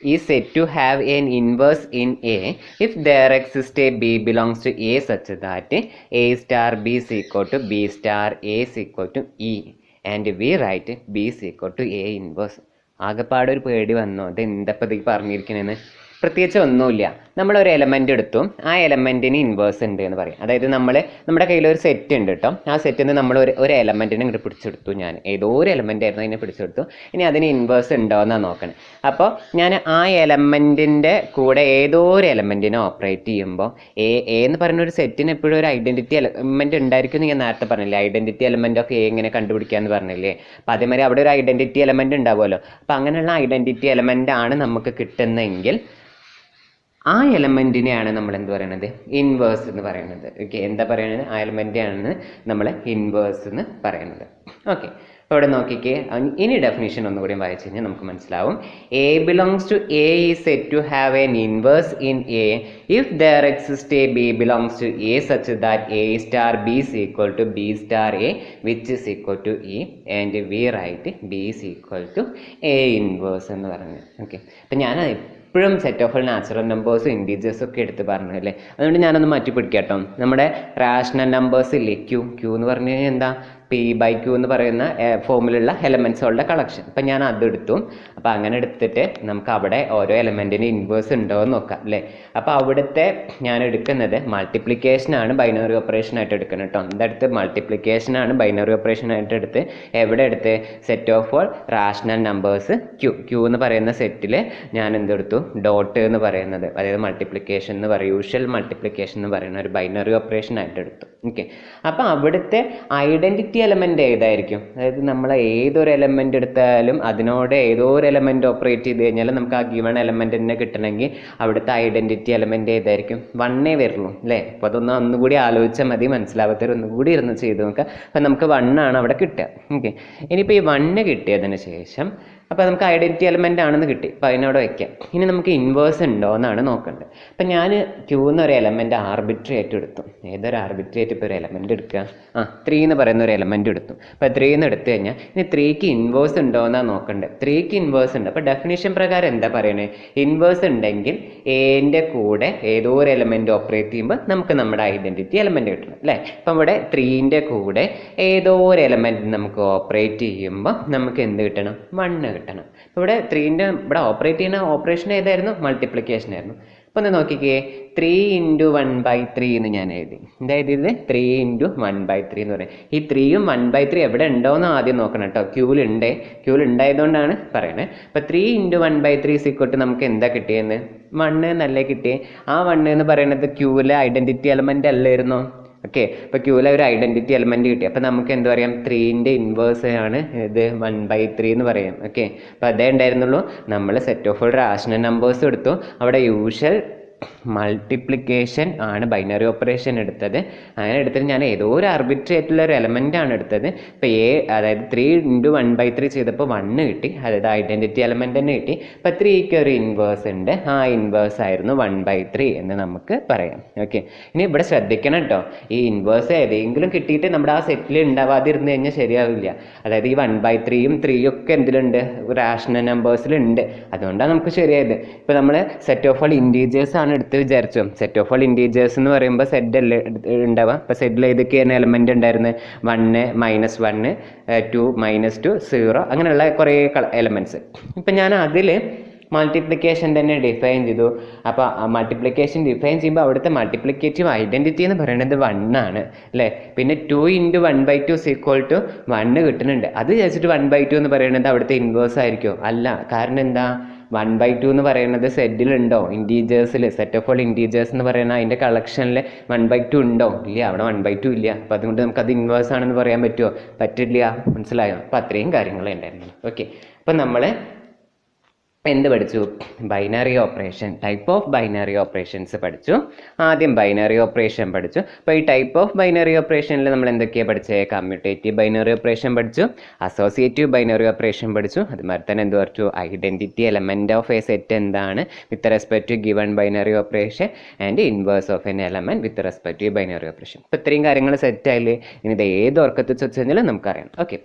is said to have an inverse in A if there exists a B belongs to A such that A star B is equal to B star A is equal to E and we write B is equal to A inverse. ആകെപ്പാടെ ഒരു പേടി വന്നോ, അത് എന്തപ്പോൾ ഈ പറഞ്ഞിരിക്കണേന്ന്. പ്രത്യേകിച്ച് ഒന്നുമില്ല, നമ്മളൊരു element എടുത്തു, ആ എലമെൻറ്റിന് ഇൻവേഴ്സ് ഉണ്ട് എന്ന് പറയും. അതായത് നമ്മുടെ കയ്യിലൊരു സെറ്റ് ഉണ്ട് കേട്ടോ. ആ സെറ്റിൽ നിന്ന് നമ്മൾ ഒരു എലമെൻറ്റിനെ ഇങ്ങോട്ട് പിടിച്ചെടുത്തു. ഞാൻ ഏതോ ഒരു എലമെൻ്റ് ആയിരുന്നു അതിനെ പിടിച്ചെടുത്തു. ഇനി അതിന് ഇൻവേഴ്സ് ഉണ്ടോ എന്നാണ് നോക്കണം. അപ്പോൾ ഞാൻ ആ എലമെൻറ്റിൻ്റെ കൂടെ ഏതോ ഒരു എലമെൻറ്റിനെ ഓപ്പറേറ്റ് ചെയ്യുമ്പോൾ എ എന്ന് പറയുന്ന ഒരു സെറ്റിന് എപ്പോഴും ഒരു ഐഡൻറ്റിറ്റി എലമെൻറ്റ് ഉണ്ടായിരിക്കും എന്ന് ഞാൻ നേരത്തെ പറഞ്ഞില്ലേ. ഐഡൻറ്റിറ്റി എലമെൻറ്റ് ഓഫ് എ എങ്ങനെ കണ്ടുപിടിക്കാമെന്ന് പറഞ്ഞില്ലേ. അപ്പോൾ അതേമാതിരി അവിടെ ഒരു ഐഡൻറ്റിറ്റി എലമെൻറ്റ് ഉണ്ടാവുമല്ലോ. അപ്പോൾ അങ്ങനെയുള്ള ഐഡൻറ്റിറ്റി എലമെൻ്റ് ആണ് നമുക്ക് കിട്ടുന്നതെങ്കിൽ ആ എലമെൻറ്റിനെയാണ് നമ്മൾ എന്ത് പറയുന്നത്, ഇൻവേഴ്സ് എന്ന് പറയുന്നത്. ഓക്കെ, എന്താ പറയുന്നത്, ആ എലമെൻറ്റിനാണ് നമ്മൾ ഇൻവേഴ്സ് എന്ന് പറയുന്നത്. ഓക്കെ, അപ്പോൾ ഇവിടെ നോക്കിക്കേ, ഇനി ഡെഫിനിഷൻ ഒന്നുകൂടി വായിച്ചു കഴിഞ്ഞാൽ നമുക്ക് മനസ്സിലാവും. A belongs to a is set to have an inverse in a if there exist a B belongs to A such that A star B is equal to B star a which is equal to e and we write b is equal to a inverse എന്ന് പറഞ്ഞത്. Okay, അപ്പം ഞാൻ എപ്പോഴും set of natural നമ്പേഴ്സും ഇൻറ്റീജേഴ്സും ഒക്കെ എടുത്ത് പറഞ്ഞു അല്ലേ. അതുകൊണ്ട് ഞാനൊന്ന് മാറ്റി പിടിക്കാം കേട്ടോ. നമ്മുടെ റാഷണൽ നമ്പേഴ്സ് ഇല്ലേ, ക്യൂ എന്ന് പറഞ്ഞു കഴിഞ്ഞാൽ എന്താ, P/Q എന്ന് പറയുന്ന ഫോമിലുള്ള എലമെൻസുകളുടെ കളക്ഷൻ. അപ്പം ഞാൻ അതെടുത്തു. അപ്പോൾ അങ്ങനെ എടുത്തിട്ട് നമുക്ക് അവിടെ ഓരോ എലമെൻറ്റിന് ഇൻവേഴ്സ് ഉണ്ടോ എന്ന് നോക്കാം അല്ലേ. അപ്പോൾ അവിടുത്തെ ഞാൻ എടുക്കുന്നത് മൾട്ടിപ്ലിക്കേഷനാണ് ബൈനറി ഓപ്പറേഷനായിട്ട് എടുക്കുന്നത് കേട്ടോ. ഇതെടുത്ത് മൾട്ടിപ്ലിക്കേഷനാണ് ബൈനറി ഓപ്പറേഷനായിട്ട് എടുത്ത് എവിടെ എടുത്ത് set of all rational numbers Q എന്ന് പറയുന്ന സെറ്റിൽ ഞാൻ എന്തെടുത്തു, ഡോട്ട് എന്ന് പറയുന്നത്, അതായത് മൾട്ടിപ്ലിക്കേഷൻ എന്ന് പറയും, യൂഷ്വൽ മൾട്ടിപ്ലിക്കേഷൻ എന്ന് പറയുന്ന ഒരു ബൈനറി ഓപ്പറേഷനായിട്ട് എടുത്തു. ഓക്കെ, അപ്പോൾ അവിടുത്തെ ഐഡൻറ്റിറ്റി എലമെൻ്റ് ഏതായിരിക്കും, അതായത് നമ്മൾ ഏതൊരു എലമെൻ്റ് എടുത്താലും അതിനോട് ഏതോ ഒരു എലമെൻ്റ് ഓപ്പറേറ്റ് ചെയ്ത് കഴിഞ്ഞാൽ നമുക്ക് ആ ഗിവൺ എലമെൻ്റ് തന്നെ കിട്ടണമെങ്കിൽ അവിടുത്തെ ഐഡൻറ്റിറ്റി എലമെൻ്റ് ഏതായിരിക്കും, 1 വരുള്ളൂ അല്ലേ. അപ്പോൾ അതൊന്ന് ഒന്നുകൂടി ആലോചിച്ചാൽ മതി, മനസ്സിലാവാത്തവർ ഒന്നുകൂടി ഇരുന്ന് ചെയ്ത് നോക്കുക. അപ്പോൾ നമുക്ക് 1 ആണ് അവിടെ കിട്ടുക. ഓക്കെ, ഇനിയിപ്പോൾ ഈ 1 കിട്ടിയതിന് ശേഷം അപ്പോൾ നമുക്ക് ഐഡൻറ്റിറ്റി എലമെൻ്റ് ആണെന്ന് കിട്ടി. അപ്പോൾ അതിനവിടെ വയ്ക്കാം. ഇനി നമുക്ക് ഇൻവേഴ്സ് ഉണ്ടോ എന്നാണ് നോക്കേണ്ടത്. അപ്പം ഞാൻ ക്യൂ എന്നൊരു എലമെൻ്റ് ആർബിട്രറി ആയിട്ട് എടുത്തു. ഏതൊരു ആർബിട്രറി ആയിട്ട് ഇപ്പോൾ ഒരു എലമെൻ്റ് എടുക്കുക, 3 എന്ന് പറയുന്ന ഒരു എലമെൻ്റ് എടുത്തു. അപ്പോൾ 3 എന്ന് എടുത്തു കഴിഞ്ഞാൽ ഇനി 3ക്ക് ഇൻവേഴ്സ് ഉണ്ടോ എന്നാണ് നോക്കേണ്ടത്. 3ക്ക് ഇൻവേഴ്സ് ഉണ്ട്. അപ്പോൾ ഡെഫിനേഷൻ പ്രകാരം എന്താ പറയുന്നത്, ഇൻവേഴ്സ് ഉണ്ടെങ്കിൽ എൻ്റെ കൂടെ ഏതോ ഒരു എലമെൻ്റ് ഓപ്പറേറ്റ് ചെയ്യുമ്പോൾ നമുക്ക് നമ്മുടെ ഐഡൻറ്റിറ്റി എലമെൻ്റ് കിട്ടണം അല്ലേ. അപ്പം ഇവിടെ 3ൻ്റെ കൂടെ ഏതോ ഒരു എലമെൻ്റ് നമുക്ക് ഓപ്പറേറ്റ് ചെയ്യുമ്പോൾ നമുക്ക് എന്ത് കിട്ടണം, 1 കിട്ടണം. അപ്പോൾ ഇവിടെ 3ൻ്റെ ഇവിടെ ഓപ്പറേറ്റ് ചെയ്യുന്ന ഓപ്പറേഷൻ ഏതായിരുന്നു, മൾട്ടിപ്ലിക്കേഷൻ ആയിരുന്നു. അപ്പോൾ ഒന്ന് നോക്കിക്കേ, 3 × 1/3 എന്ന് ഞാൻ എഴുതി. എന്താ എഴുതിയത്, 3 × 1/3 എന്ന് പറയും. ഈ 3യും 1/3 എവിടെ ഉണ്ടോയെന്ന് ആദ്യം നോക്കണം കേട്ടോ. ക്യൂവിൽ ഉണ്ടായതുകൊണ്ടാണ് പറയുന്നത്. അപ്പോൾ 3 × 1/3 നമുക്ക് എന്താ കിട്ടിയെന്ന്, 1 എന്നല്ലേ കിട്ടിയേ. ആ 1 എന്ന് പറയുന്നത് ക്യൂവിലെ ഐഡൻറ്റിറ്റി എലമെൻ്റ് അല്ലായിരുന്നോ. ഓക്കെ, അപ്പോൾ ക്യൂവിലെ ഒരു ഐഡൻറ്റിറ്റി എലമെൻ്റ് കിട്ടി. അപ്പോൾ നമുക്ക് എന്ത് പറയാം, 3ൻ്റെ ഇൻവേഴ്സ് ആണ് ഇത് 1/3 എന്ന് പറയാം. ഓക്കെ, അപ്പോൾ അതേ ഉണ്ടായിരുന്നുള്ളൂ. നമ്മൾ സെറ്റ് ഓഫ് റാഷണൽ നമ്പേഴ്സ് എടുത്തു. അവിടെ യൂഷ്വൽ മൾട്ടിപ്ലിക്കേഷൻ ആണ് ബൈനറി ഓപ്പറേഷൻ എടുത്തത്. അങ്ങനെ എടുത്തിട്ട് ഞാൻ ഏതോ ഒരു ആർബിട്രറി ആയിട്ടുള്ള ഒരു എലമെൻ്റ് ആണ് എടുത്തത്. ഇപ്പോൾ അതായത് 3 × 1/3 ചെയ്തപ്പോൾ 1 കിട്ടി, അതായത് ഐഡൻറ്റിറ്റി എലമെൻ്റ് തന്നെ കിട്ടി. അപ്പോൾ 3ക്ക് ഒരു ഇൻവേഴ്സ് ഉണ്ട്, ആ ഇൻവേഴ്സ് ആയിരുന്നു 1/3 എന്ന് നമുക്ക് പറയാം. ഓക്കെ, ഇനി ഇവിടെ ശ്രദ്ധിക്കണം കേട്ടോ, ഈ ഇൻവേഴ്സ് ഏതെങ്കിലും കിട്ടിയിട്ട് നമ്മുടെ ആ സെറ്റിൽ ഉണ്ടാവാതിരുന്ന് കഴിഞ്ഞാൽ ശരിയാവില്ല. അതായത് ഈ 1/3യും 3യും ഒക്കെ എന്തിലുണ്ട്, റാഷണൽ നമ്പേഴ്സിലുണ്ട്. അതുകൊണ്ടാണ് നമുക്ക് ശരിയായത്. ഇപ്പോൾ നമ്മൾ സെറ്റ് ഓഫ് ഓൾ ഇൻറ്റീജേഴ്സ് ആണ് എടുത്തത് എടുത്ത് വിചാരിച്ചു സെറ്റ് ഓഫ് ഓൾ ഇൻറ്റീജേഴ്സ് എന്ന് പറയുമ്പോൾ സെഡ് അല്ലേ ഉണ്ടാവുക. അപ്പോൾ സെഡിൽ ഏതൊക്കെയാണ് എലമെൻ്റ് ഉണ്ടായിരുന്നത്? 1 -1 2 -2 0 അങ്ങനെയുള്ള കുറേ എലമെൻറ്റ്സ്. ഇപ്പം ഞാൻ അതിൽ മൾട്ടിപ്ലിക്കേഷൻ തന്നെ ഡിഫൈൻ ചെയ്തു. അപ്പോൾ മൾട്ടിപ്ലിക്കേഷൻ ഡിഫൈൻ ചെയ്യുമ്പോൾ അവിടുത്തെ മൾട്ടിപ്ലിക്കേറ്റീവ് ഐഡൻറ്റിറ്റി എന്ന് പറയുന്നത് 1 ആണ് അല്ലേ. പിന്നെ 2 × 1/2 = 1 കിട്ടുന്നുണ്ട്. അത് വിചാരിച്ചിട്ട് 1/2 എന്ന് പറയുന്നത് അവിടുത്തെ ഇൻവേഴ്സ് ആയിരിക്കുമോ? അല്ല. കാരണം എന്താ? 1/2 എന്ന് പറയുന്നത് സെറ്റിലുണ്ടോ? ഇൻറ്റീജേഴ്സിൽ സെറ്റ് ഓഫ് ഓൾ ഇൻറ്റീജേഴ്സ് എന്ന് പറയുന്ന അതിൻ്റെ കളക്ഷനിൽ 1/2 ഉണ്ടോ? ഇല്ല, അവിടെ 1/2 ഇല്ല. അപ്പോൾ അതുകൊണ്ട് നമുക്കത് ഇൻവേഴ്സ് ആണെന്ന് പറയാൻ പറ്റുമോ? പറ്റില്ല. മനസ്സിലായോ? അപ്പോൾ അത്രയും കാര്യങ്ങൾ ഉണ്ടായിരുന്നു. ഓക്കെ, അപ്പോൾ നമ്മൾ എന്ത് പഠിച്ചു? Binary operation, type of binary operations പഠിച്ചു. ആദ്യം ബൈനറി ഓപ്പറേഷൻ പഠിച്ചു. അപ്പോൾ ഈ ടൈപ്പ് ഓഫ് ബൈനറി ഓപ്പറേഷനിൽ നമ്മൾ എന്തൊക്കെയാണ് പഠിച്ചത്? കമ്മ്യൂട്ടേറ്റീവ് ബൈനറി ഓപ്പറേഷൻ പഠിച്ചു, അസോസിയേറ്റീവ് ബൈനറി ഓപ്പറേഷൻ പഠിച്ചു. അതുമാതിരി തന്നെ എന്ത് പഠിച്ചു? Identity element of a set എന്താണ് with respect to given binary operation and inverse of an element with respect to binary operation. ഇപ്പോൾ ഇത്രയും കാര്യങ്ങൾ സെറ്റായില്ലേ? ഇനി ഇത് ഏത് ഓർക്കത്തിൽ വെച്ച് കഴിഞ്ഞാലും നമുക്കറിയാം. ഓക്കെ,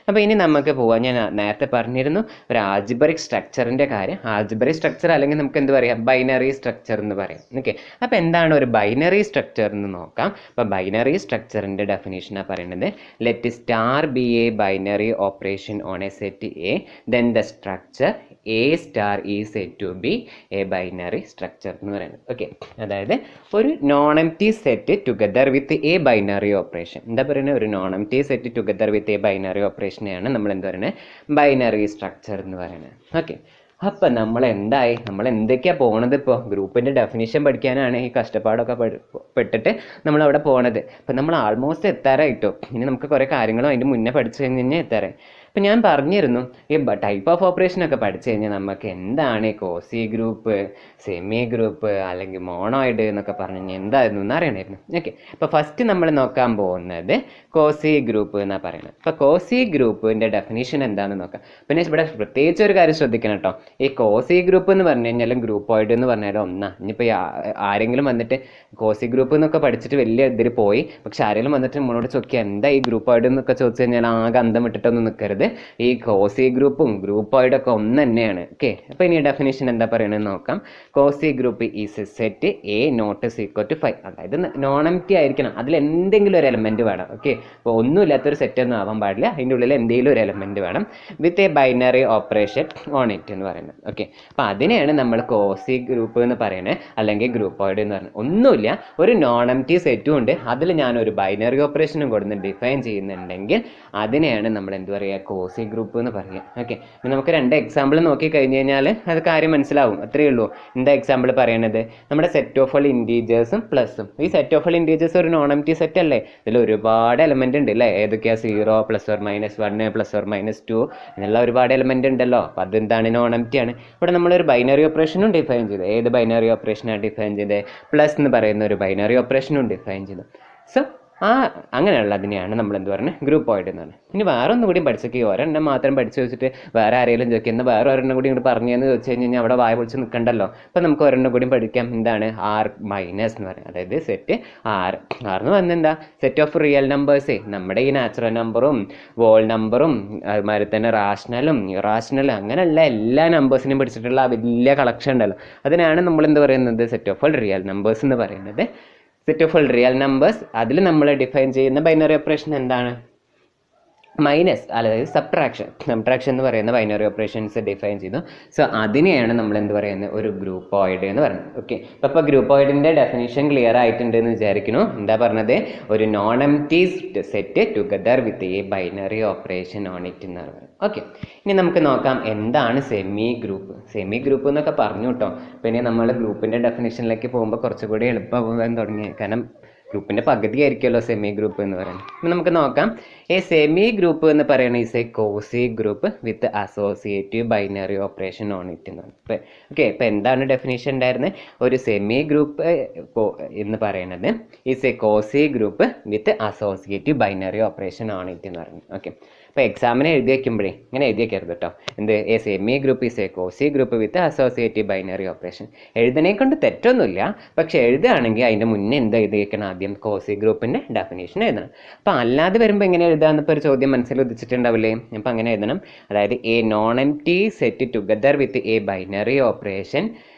അപ്പോൾ ഇനി നമുക്ക് പോവാം. ഞാൻ നേരത്തെ പറഞ്ഞിരുന്നു ഒരു ആൾജിബ്രിക് സ്ട്രക്ചറിൻ്റെ കാര്യം. ആൾജിബ്രിക് സ്ട്രക്ചർ അല്ലെങ്കിൽ നമുക്ക് എന്ത് പറയാം? ബൈനറി സ്ട്രക്ചർ എന്ന് പറയും. ഓക്കെ, അപ്പോൾ എന്താണ് ഒരു ബൈനറി സ്ട്രക്ചർ എന്ന് നോക്കാം. അപ്പോൾ ബൈനറി സ്ട്രക്ചറിൻ്റെ ഡെഫിനേഷനാണ് പറയുന്നത്. Let star be a binary operation on a set A, then the structure A star is said to be a binary structure എന്ന് പറയുന്നത്. ഓക്കെ, അതായത് ഒരു non empty set together with a binary operation. എന്താ പറയുന്നത്? ഒരു non empty set together with a ബൈനറി ഓപ്പറേഷനെയാണ് നമ്മൾ എന്താ പറയുന്നത്? ബൈനറി സ്ട്രക്ചർ എന്ന് പറയുന്നത്. ഓക്കെ, അപ്പം നമ്മൾ എന്തായി? നമ്മൾ എന്തൊക്കെയാണ് പോണത്? ഇപ്പോൾ ഗ്രൂപ്പിൻ്റെ ഡെഫിനിഷൻ പഠിക്കാനാണ് ഈ കഷ്ടപ്പാടൊക്കെ പെട്ടിട്ട് നമ്മളവിടെ പോണത്. അപ്പം നമ്മൾ ആൾമോസ്റ്റ് എത്താറായിട്ടോ. ഇനി നമുക്ക് കുറേ കാര്യങ്ങളും അതിൻ്റെ മുന്നേ പഠിച്ചു കഴിഞ്ഞാൽ എത്താറായി. അപ്പം ഞാൻ പറഞ്ഞിരുന്നു ഈ ടൈപ്പ് ഓഫ് ഓപ്പറേഷനൊക്കെ പഠിച്ചു കഴിഞ്ഞാൽ നമുക്ക് എന്താണ് കോസി ഗ്രൂപ്പ്, സെമി ഗ്രൂപ്പ് അല്ലെങ്കിൽ മോണോയിഡ് എന്നൊക്കെ പറഞ്ഞു കഴിഞ്ഞാൽ എന്തായിരുന്നു എന്ന് അറിയണമായിരുന്നു. ഓക്കെ, അപ്പോൾ ഫസ്റ്റ് നമ്മൾ നോക്കാൻ പോകുന്നത് കോസി ഗ്രൂപ്പ് എന്നാണ് പറയുന്നത്. അപ്പോൾ കോസി ഗ്രൂപ്പിൻ്റെ ഡെഫിനേഷൻ എന്താണെന്ന് നോക്കാം. പിന്നെ ഇവിടെ പ്രത്യേകിച്ച് ഒരു കാര്യം ശ്രദ്ധിക്കണം കേട്ടോ. ഈ കോസി ഗ്രൂപ്പ് എന്ന് പറഞ്ഞു കഴിഞ്ഞാലും ഗ്രൂപ്പോയിഡ് എന്ന് പറഞ്ഞാലും ഒന്നാ. ഇനിയിപ്പോൾ ആരെങ്കിലും വന്നിട്ട് കോസി ഗ്രൂപ്പ് എന്നൊക്കെ പഠിച്ചിട്ട് വലിയ ഇതിൽ പോയി, പക്ഷെ ആരെങ്കിലും വന്നിട്ട് നമ്മളോട് ചോദിക്കുക എന്താ ഈ ഗ്രൂപ്പോയിഡ് എന്നൊക്കെ ചോദിച്ചു കഴിഞ്ഞാൽ ആകെ അന്തം വിട്ടിട്ടൊന്നും നിൽക്കരുത്. ഈ കോസി ഗ്രൂപ്പും ഗ്രൂപ്പോയിഡൊക്കെ ഒന്ന് തന്നെയാണ്. ഓക്കെ, അപ്പോൾ ഇനി ഡെഫിനേഷൻ എന്താ പറയണമെന്ന് നോക്കാം. Quasi group is a set a not is equal to 5. അതായത് നോൺ എംപ്റ്റി ആയിരിക്കണം, അതിൽ എന്തെങ്കിലും ഒരു എലമെൻറ്റ് വേണം. ഓക്കെ, അപ്പോൾ ഒന്നുമില്ലാത്തൊരു സെറ്റ് ഒന്നും ആവാൻ പാടില്ല, അതിൻ്റെ ഉള്ളിൽ എന്തെങ്കിലും ഒരു എലമെൻറ്റ് വേണം വിത്ത് a binary operation on it എന്ന് പറയുന്നത്. ഓക്കെ, അപ്പോൾ അതിനെയാണ് നമ്മൾ കോസി ഗ്രൂപ്പ് എന്ന് പറയുന്നത്, അല്ലെങ്കിൽ ഗ്രൂപ്പോയിഡ് എന്ന് പറയുന്നത്. ഒന്നുമില്ല, ഒരു നോൺ എംപ്റ്റി സെറ്റും ഉണ്ട്, അതിൽ ഞാനൊരു ബൈനറി ഓപ്പറേഷനും കൊടുത്ത് ഡിഫൈൻ ചെയ്യുന്നുണ്ടെങ്കിൽ അതിനെയാണ് നമ്മൾ എന്ത് പറയുക? കോസി ഗ്രൂപ്പ് എന്ന് പറയുക. ഓക്കെ, നമുക്ക് 2 എക്സാമ്പിൾ നോക്കി കഴിഞ്ഞ് കഴിഞ്ഞാൽ അത് കാര്യം മനസ്സിലാവും. അത്രയേ ഉള്ളൂ. എന്താ എക്സാമ്പിൾ പറയണത്? നമ്മുടെ സെറ്റ് ഓഫ് ഓൾ ഇൻറ്റീജേഴ്സും പ്ലസും. ഈ സെറ്റ് ഓഫ് ഓൾ ഇൻറ്റീജേഴ്സ് ഒരു നോൺ എംപ്റ്റി സെറ്റ് അല്ലേ? ഇതിൽ ഒരുപാട് എലമെൻറ്റ് ഉണ്ട് അല്ലേ? ഏതൊക്കെയാണ്? 0 +or -1 +or -2 എന്നുള്ള ഒരുപാട് എലമെൻറ്റ് ഉണ്ടല്ലോ. അപ്പോൾ അതെന്താണ്? നോൺ എംപ്റ്റി ആണ്. ഇവിടെ നമ്മളൊരു ബൈനറി ഓപ്പറേഷനും ഡിഫൈൻ ചെയ്തു. ഏത് ബൈനറി ഓപ്പറേഷനാണ് ഡിഫൈൻ ചെയ്തത്? പ്ലസ് എന്ന് പറയുന്ന ഒരു ബൈനറി ഓപ്പറേഷനും ഡിഫൈൻ ചെയ്തു. സോ അങ്ങനെയുള്ളതിനെയാണ് നമ്മൾ എന്ത് പറയുന്നത്? ഗ്രൂപ്പോയിഡ് എന്നാണ്. ഇനി വേറെ ഒന്നും കൂടി പഠിച്ചേക്ക്. ഒരെണ്ണം മാത്രം പഠിച്ചു വെച്ചിട്ട് വേറെ ആരെങ്കിലും ചോദിക്കുക എന്നാൽ വേറെ ഒരെണ്ണം കൂടി ഇങ്ങോട്ട് പറഞ്ഞതെന്ന് ചോദിച്ചു കഴിഞ്ഞാൽ അവിടെ വായ പൊളിച്ച് നിൽക്കണ്ടല്ലോ. അപ്പോൾ നമുക്ക് ഒരെണ്ണം കൂടി പഠിക്കാം. എന്താണ്? R- എന്ന് പറയുന്നത്. അതായത് സെറ്റ് R എന്ന് പറഞ്ഞാൽ എന്താ? സെറ്റ് ഓഫ് റിയൽ നമ്പേഴ്സേ. നമ്മുടെ ഈ നാച്ചുറൽ നമ്പറും വോൾ നമ്പറും അതുമാതിരി തന്നെ റാഷണലും ഇറാഷണലും അങ്ങനെയുള്ള എല്ലാ നമ്പേഴ്സിനെയും പഠിച്ചിട്ടുള്ള വലിയ കളക്ഷൻ ഉണ്ടല്ലോ, അതിനാണ് നമ്മൾ എന്ത് പറയുന്നത്? Set of all real numbers എന്ന് പറയുന്നത്. Set of all real numbers, അതിൽ നമ്മൾ ഡിഫൈൻ ചെയ്യുന്ന ബൈനറി ഓപ്പറേഷൻ എന്താണ്? മൈനസ്, അതായത് സബ്ട്രാക്ഷൻ എന്ന് പറയുന്ന ബൈനറി ഓപ്പറേഷൻസ് ഡിഫൈൻ ചെയ്തു. സോ അതിനെയാണ് നമ്മൾ എന്ത് പറയുന്നത്? ഒരു ഗ്രൂപ്പോയിഡ് എന്ന് പറയുന്നത്. ഓക്കെ, അപ്പോൾ ഗ്രൂപ്പോയിഡിൻ്റെ ഡെഫിനേഷൻ ക്ലിയർ ആയിട്ടുണ്ട് എന്ന് വിചാരിക്കുന്നു. എന്താ പറഞ്ഞത്? ഒരു non empty set together with a binary operation on it എന്ന് പറയുന്നത്. ഓക്കെ, ഇനി നമുക്ക് നോക്കാം എന്താണ് സെമി ഗ്രൂപ്പ്. സെമി ഗ്രൂപ്പ് എന്നൊക്കെ പറഞ്ഞു കേട്ടോ. പിന്നെ നമ്മൾ ഗ്രൂപ്പിൻ്റെ ഡെഫിനേഷനിലേക്ക് പോകുമ്പോൾ കുറച്ചുകൂടി എളുപ്പമാകാൻ തുടങ്ങി. കാരണം ഗ്രൂപ്പിൻ്റെ പകുതി ആയിരിക്കുമല്ലോ സെമി ഗ്രൂപ്പ് എന്ന് പറയുന്നത്. അപ്പം നമുക്ക് നോക്കാം. എ സെമി ഗ്രൂപ്പ് എന്ന് പറയുന്നത് is a quasi group with associative binary operation on it എന്നാണ്. ഓക്കെ, ഇപ്പം എന്താണ് ഡെഫിനേഷൻ ഉണ്ടായിരുന്നത്? ഒരു സെമി ഗ്രൂപ്പ് എന്ന് പറയുന്നത് is a quasi group with associative binary operation on it എന്ന് പറയുന്നത്. ഓക്കെ, അപ്പോൾ എക്സാമിനെ എഴുതി വയ്ക്കുമ്പോഴേ ഇങ്ങനെ എഴുതി വയ്ക്കരുത് കേട്ടോ. എന്ത്? A semi group is a quasi group with associative binary operation. എഴുതണേ കൊണ്ട് തെറ്റൊന്നുമില്ല, പക്ഷെ എഴുതുകയാണെങ്കിൽ അതിൻ്റെ മുന്നേ എന്ത് എഴുതി വയ്ക്കണം? ആദ്യം കോസി ഗ്രൂപ്പിൻ്റെ ഡെഫിനേഷൻ എഴുതണം. അപ്പോൾ അല്ലാതെ വരുമ്പോൾ എങ്ങനെ എഴുതാമെന്നിപ്പോൾ ഒരു ചോദ്യം മനസ്സിൽ ഉദിച്ചിട്ടുണ്ടാവില്ലേ? അപ്പോൾ അങ്ങനെ എഴുതണം. അതായത് A non empty set together with a binary operation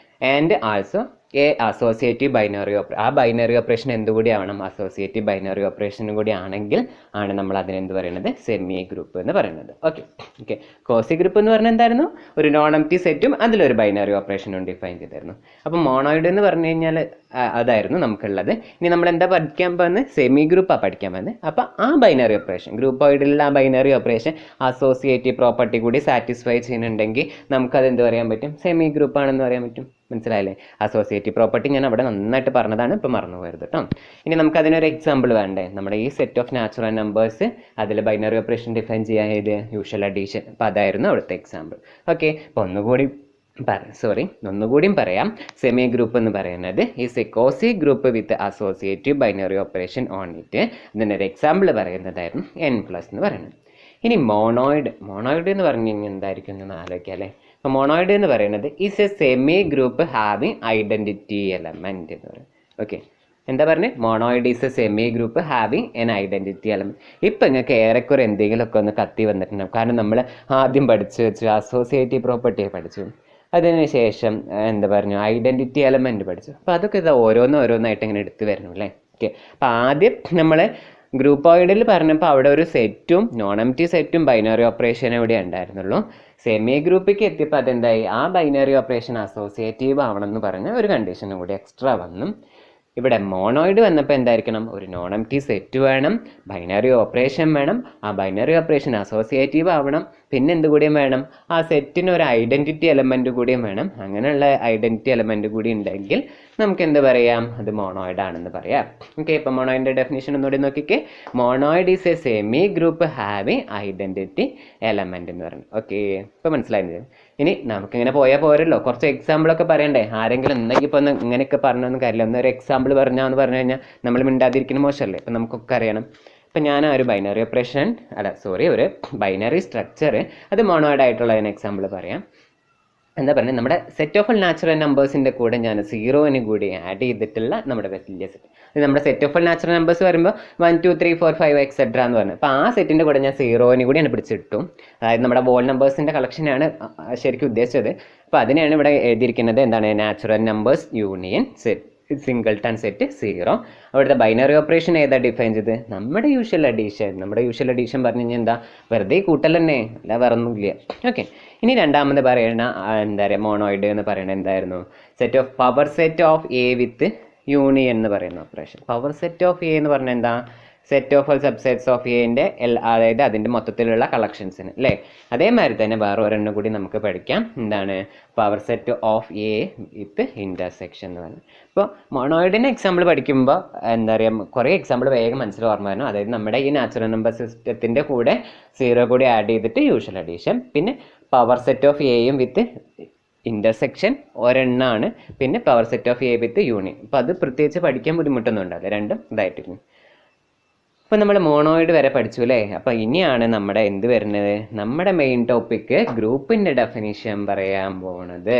and also A associative binary operation. ആ ബൈനറി ഓപ്പറേഷൻ എന്തുകൂടി ആവണം? അസോസിയേറ്റീവ് ബൈനറി ഓപ്പറേഷനും കൂടി ആണെങ്കിൽ ആണ് നമ്മൾ അതിനെന്ത് പറയുന്നത്? സെമി ഗ്രൂപ്പ് എന്ന് പറയുന്നത്. Okay okay. കോസി ഗ്രൂപ്പ് എന്ന് പറഞ്ഞാൽ എന്തായിരുന്നു? ഒരു നോൺ എംപ്റ്റി സെറ്റും അതിലൊരു ബൈനറി ഓപ്പറേഷനും ഡിഫൈൻ ചെയ്തായിരുന്നു. അപ്പം മോണോയിഡ് എന്ന് പറഞ്ഞു കഴിഞ്ഞാൽ അതായിരുന്നു നമുക്കുള്ളത്. ഇനി നമ്മൾ എന്താ പഠിക്കാൻ പോകുന്നത്? സെമി ഗ്രൂപ്പാണ് പഠിക്കാൻ പോകുന്നത്. അപ്പം ആ ബൈനറി ഓപ്പറേഷൻ, ഗ്രൂപ്പോയിഡിലുള്ള ആ ബൈനറി ഓപ്പറേഷൻ അസോസിയേറ്റീവ് പ്രോപ്പർട്ടി കൂടി സാറ്റിസ്ഫൈ ചെയ്യുന്നുണ്ടെങ്കിൽ നമുക്കത് എന്ത് പറയാൻ പറ്റും? സെമി ഗ്രൂപ്പ് ആണെന്ന് പറയാൻ പറ്റും. മനസ്സിലായില്ലേ? അസോസിയേറ്റീവ് പ്രോപ്പർട്ടി ഞാൻ അവിടെ നന്നായിട്ട് പറഞ്ഞതാണ്, ഇപ്പം മറന്നു പോയത് കേട്ടോ. ഇനി നമുക്ക് അതിനൊരു എക്സാമ്പിൾ വേണ്ടേ? നമ്മുടെ ഈ സെറ്റ് ഓഫ് നാച്ചുറൽ നമ്പേഴ്സ് അതിൽ ബൈനറി ഓപ്പറേഷൻ ഡിഫൈൻ ചെയ്യാൻ ചെയ്ത് യൂഷ്വൽ അഡീഷൻ. അപ്പം അതായിരുന്നു അവിടുത്തെ എക്സാമ്പിൾ. ഓക്കെ. അപ്പോൾ ഒന്നുകൂടിയും പറയാം. സെമി ഗ്രൂപ്പ് എന്ന് പറയുന്നത് is a quasi group with associative binary operation on it. ഇതിൻ്റെ ഒരു എക്സാമ്പിൾ പറയുന്നതായിരുന്നു n+ എന്ന് പറയുന്നത്. ഇനി മോണോയിഡ് എന്ന് പറഞ്ഞു കഴിഞ്ഞാൽ എന്തായിരിക്കും എന്ന് ആലോചിക്കാം അല്ലേ? അപ്പോൾ മോണോയിഡ് എന്ന് പറയുന്നത് is a semi group having identity element എന്ന് പറയും. ഓക്കെ. എന്താ പറഞ്ഞത്? Monoid is a semi group having an identity element. ഇപ്പം നിങ്ങൾക്ക് ഏറെക്കുറെ എന്തെങ്കിലുമൊക്കെ ഒന്ന് കത്തി വന്നിട്ടുണ്ടാവും. കാരണം നമ്മൾ ആദ്യം പഠിച്ചു വെച്ചു അസോസിയേറ്റീവ് പ്രോപ്പർട്ടിയെ പഠിച്ചു, അതിനുശേഷം എന്താ പറഞ്ഞു ഐഡൻറ്റിറ്റി എലമെൻറ്റ് പഠിച്ചു. അപ്പോൾ അതൊക്കെ ഇത് ഓരോന്നായിട്ട് ഇങ്ങനെ എടുത്ത് വരുന്നു അല്ലേ? ഓക്കെ. അപ്പോൾ ആദ്യം നമ്മൾ ഗ്രൂപ്പോയിഡിൽ പറഞ്ഞപ്പോൾ അവിടെ ഒരു സെറ്റും നോൺ എംപ്റ്റി സെറ്റും ബൈനറി ഓപ്പറേഷൻ എവിടെ ഉണ്ടായിരുന്നുള്ളൂ. സെമി ഗ്രൂപ്പിലേക്ക് എത്തിയപ്പോൾ അതെന്തായി? ആ ബൈനറി ഓപ്പറേഷൻ അസോസിയേറ്റീവ് ആവണമെന്ന് പറഞ്ഞ ഒരു കണ്ടീഷനും കൂടി എക്സ്ട്രാ വന്നു. ഇവിടെ മോണോയിഡ് വന്നപ്പോൾ എന്തായിരിക്കണം? ഒരു നോൺ എംപ്റ്റി സെറ്റ് വേണം, ബൈനറി ഓപ്പറേഷൻ വേണം, ആ ബൈനറി ഓപ്പറേഷൻ അസോസിയേറ്റീവ് ആവണം, പിന്നെ എന്തുകൂടിയും വേണം? ആ സെറ്റിന് ഒരു ഐഡൻറ്റിറ്റി എലമെൻറ്റ് കൂടിയും വേണം. അങ്ങനെയുള്ള ഐഡൻറ്റിറ്റി എലമെൻറ്റ് കൂടി ഉണ്ടെങ്കിൽ നമുക്ക് എന്ത് പറയാം? അത് മോണോയിഡ് ആണെന്ന് പറയാം. ഓക്കെ. ഇപ്പം മോണോയിഡിൻ്റെ ഡെഫിനിഷൻ ഒന്നുകൂടി നോക്കിക്കേ. Monoid is a semi group having identity element എന്ന് പറഞ്ഞു. ഓക്കെ. ഇപ്പം മനസ്സിലായത്? ഇനി നമുക്കിങ്ങനെ പോയാൽ പോരല്ലോ, കുറച്ച് എക്സാമ്പിളൊക്കെ പറയണ്ടേ? ആരെങ്കിലും എന്തെങ്കിലും ഇപ്പോൾ ഒന്ന് ഇങ്ങനെയൊക്കെ പറഞ്ഞൊന്നും കാര്യമില്ല. ഒന്നൊരു എക്സാമ്പിൾ പറഞ്ഞാന്ന് പറഞ്ഞു കഴിഞ്ഞാൽ നമ്മൾ മിണ്ടാതിരിക്കുന്ന മോശമല്ലേ? ഇപ്പം നമുക്കൊക്കെ അറിയണം. ഇപ്പം ഞാൻ ഒരു ബൈനറി ഓപ്പറേഷൻ ഒരു ബൈനറി സ്ട്രക്ചർ അത് മോണോയിഡ് ആയിട്ടുള്ളതിന് എക്സാമ്പിൾ പറയാം. എന്താ പറയുക? നമ്മുടെ സെറ്റ് ഓഫ് നാച്ചുറൽ നമ്പേഴ്സിൻ്റെ കൂടെ ഞാൻ 0 കൂടി ആഡ് ചെയ്തിട്ടുള്ള നമ്മുടെ വലിയ സെറ്റ്. ഇത് നമ്മുടെ സെറ്റ് ഓഫ് നാച്ചുറൽ നമ്പേഴ്സ് വരുമ്പോൾ 1 2 3 4 5 എക്സെട്ര എന്ന് പറഞ്ഞു. അപ്പോൾ ആ സെറ്റിൻ്റെ കൂടെ ഞാൻ 0 കൂടി ഞാൻ പിടിച്ചിട്ടു. അതായത് നമ്മുടെ വോൾ നമ്പേഴ്സിൻ്റെ കളക്ഷനാണ് ശരിക്കും ഉദ്ദേശിച്ചത്. അപ്പോൾ അതിനെയാണ് ഇവിടെ എഴുതിയിരിക്കുന്നത്. എന്താണ്? Natural numbers union set singleton set 0. അവിടുത്തെ ബൈനറി ഓപ്പറേഷൻ ഏതാ ഡിഫൈൻ ചെയ്ത്? നമ്മുടെ യൂഷ്വൽ അഡീഷൻ. പറഞ്ഞു കഴിഞ്ഞാൽ എന്താ? വെറുതെ കൂട്ടൽ തന്നെ, അല്ല വേറെ ഒന്നുമില്ല. ഓക്കെ. ഇനി രണ്ടാമത് പറയണ എന്താ പറയുക? മോണോയിഡ് എന്ന് പറയുന്നത് എന്തായിരുന്നു? Set of power set of A with union എന്ന് പറയുന്ന operation. Power set of A എന്ന് പറഞ്ഞാൽ എന്താ? Set of all subsets of എൻ്റെ അതായത് അതിൻ്റെ മൊത്തത്തിലുള്ള കളക്ഷൻസിന് അല്ലേ? അതേമാതിരി തന്നെ വേറെ ഒരെണ്ണം കൂടി നമുക്ക് പഠിക്കാം. എന്താണ്? Power set of A with intersection എന്ന് പറയുന്നത്. ഇപ്പോൾ മോണോയിഡിൻ്റെ എക്സാമ്പിൾ പഠിക്കുമ്പോൾ എന്താ പറയുക? കുറേ എക്സാമ്പിൾ വേഗം മനസ്സിൽ ഓർമ്മ വരണം. അതായത് നമ്മുടെ ഈ നാച്ചുറൽ നമ്പർ സിസ്റ്റത്തിൻ്റെ കൂടെ 0 കൂടി ആഡ് ചെയ്തിട്ട് യൂഷ്വൽ അഡീഷൻ, പിന്നെ പവർ സെറ്റ് ഓഫ് എയും വിത്ത് ഇൻ്റർസെക്ഷൻ ഒരെണ്ണമാണ്, പിന്നെ power set of A with union. അപ്പോൾ അത് പ്രത്യേകിച്ച് പഠിക്കാൻ ബുദ്ധിമുട്ടൊന്നും ഉണ്ടാവില്ല, രണ്ടും ഇതായിട്ടിരുന്നു. അപ്പോൾ നമ്മൾ മോണോയിഡ് വരെ പഠിച്ചു അല്ലേ? അപ്പോൾ ഇനിയാണ് നമ്മുടെ എന്ത് വരുന്നത്? നമ്മുടെ മെയിൻ ടോപ്പിക്ക് ഗ്രൂപ്പിൻ്റെ ഡെഫിനിഷൻ പറയാൻ പോണത്.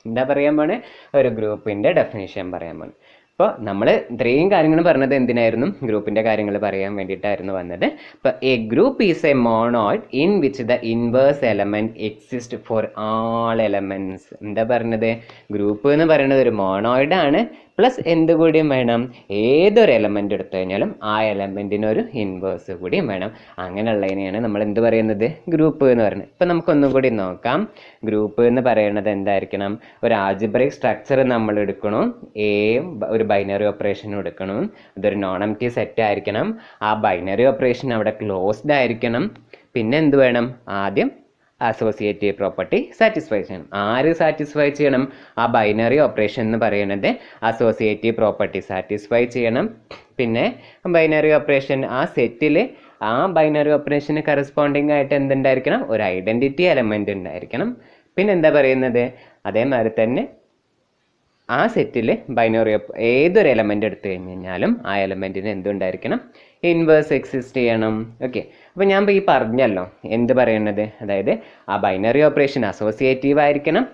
എന്താ പറയാൻ പോണേ? ഒരു ഗ്രൂപ്പിൻ്റെ ഡെഫിനിഷൻ പറയാൻ പോണത്. അപ്പോൾ നമ്മൾ ഇത്രയും കാര്യങ്ങൾ പറഞ്ഞത് എന്തിനായിരുന്നു? ഗ്രൂപ്പിൻ്റെ കാര്യങ്ങൾ പറയാൻ വേണ്ടിയിട്ടായിരുന്നു വന്നത്. അപ്പോൾ a group is a monoid in which the inverse element exist for all elements. എന്താ പറഞ്ഞത്? ഗ്രൂപ്പ് എന്ന് പറയുന്നത് ഒരു മോണോയിഡ് ആണ്, പ്ലസ് എന്തുകൂടിയും വേണം? ഏതൊരു എലമെൻ്റ് എടുത്തു കഴിഞ്ഞാലും ആ എലമെൻറ്റിനൊരു ഇൻവേഴ്സ് കൂടിയും വേണം. അങ്ങനെയുള്ളതിനെയാണ് നമ്മൾ എന്ത് പറയുന്നത്? ഗ്രൂപ്പ് എന്ന് പറയുന്നത്. ഇപ്പം നമുക്കൊന്നും കൂടി നോക്കാം. ഗ്രൂപ്പ് എന്ന് പറയുന്നത് എന്തായിരിക്കണം? ഒരു ആൾജിബ്രിക് സ്ട്രക്ചർ നമ്മൾ എടുക്കണം, എയും ഒരു ബൈനറി ഓപ്പറേഷനും എടുക്കണം. ഇതൊരു നോൺ എംപ്റ്റി സെറ്റ് ആയിരിക്കണം. ആ ബൈനറി ഓപ്പറേഷൻ അവിടെ ക്ലോസ്ഡ് ആയിരിക്കണം. പിന്നെ എന്ത് വേണം? ആദ്യം അസോസിയേറ്റീവ് പ്രോപ്പർട്ടി സാറ്റിസ്ഫൈ ചെയ്യണം. ആര് സാറ്റിസ്ഫൈ ചെയ്യണം? ആ ബൈനറി ഓപ്പറേഷൻ എന്ന് പറയുന്നത് അസോസിയേറ്റീവ് പ്രോപ്പർട്ടി സാറ്റിസ്ഫൈ ചെയ്യണം. പിന്നെ ബൈനറി ഓപ്പറേഷൻ ആ സെറ്റിൽ ആ ബൈനറി ഓപ്പറേഷന് കറസ്പോണ്ടിങ് ആയിട്ട് എന്തുണ്ടായിരിക്കണം? ഒരു ഐഡൻറ്റിറ്റി എലമെൻ്റ് ഉണ്ടായിരിക്കണം. പിന്നെ എന്താ പറയുന്നത്? അതേമാതിരി തന്നെ ആ സെറ്റിൽ ബൈനറി ഏതൊരു എലമെൻ്റ് എടുത്തു കഴിഞ്ഞാലും ആ എലമെൻറ്റിന് എന്തുണ്ടായിരിക്കണം? ഇൻവേഴ്സ് എക്സിസ്റ്റ് ചെയ്യണം. ഓക്കെ. അപ്പോൾ ഞാൻ ഈ പറഞ്ഞല്ലോ എന്ത് പറയുന്നത്? അതായത് ആ ബൈനറി ഓപ്പറേഷൻ അസോസിയേറ്റീവ് ആയിരിക്കണം,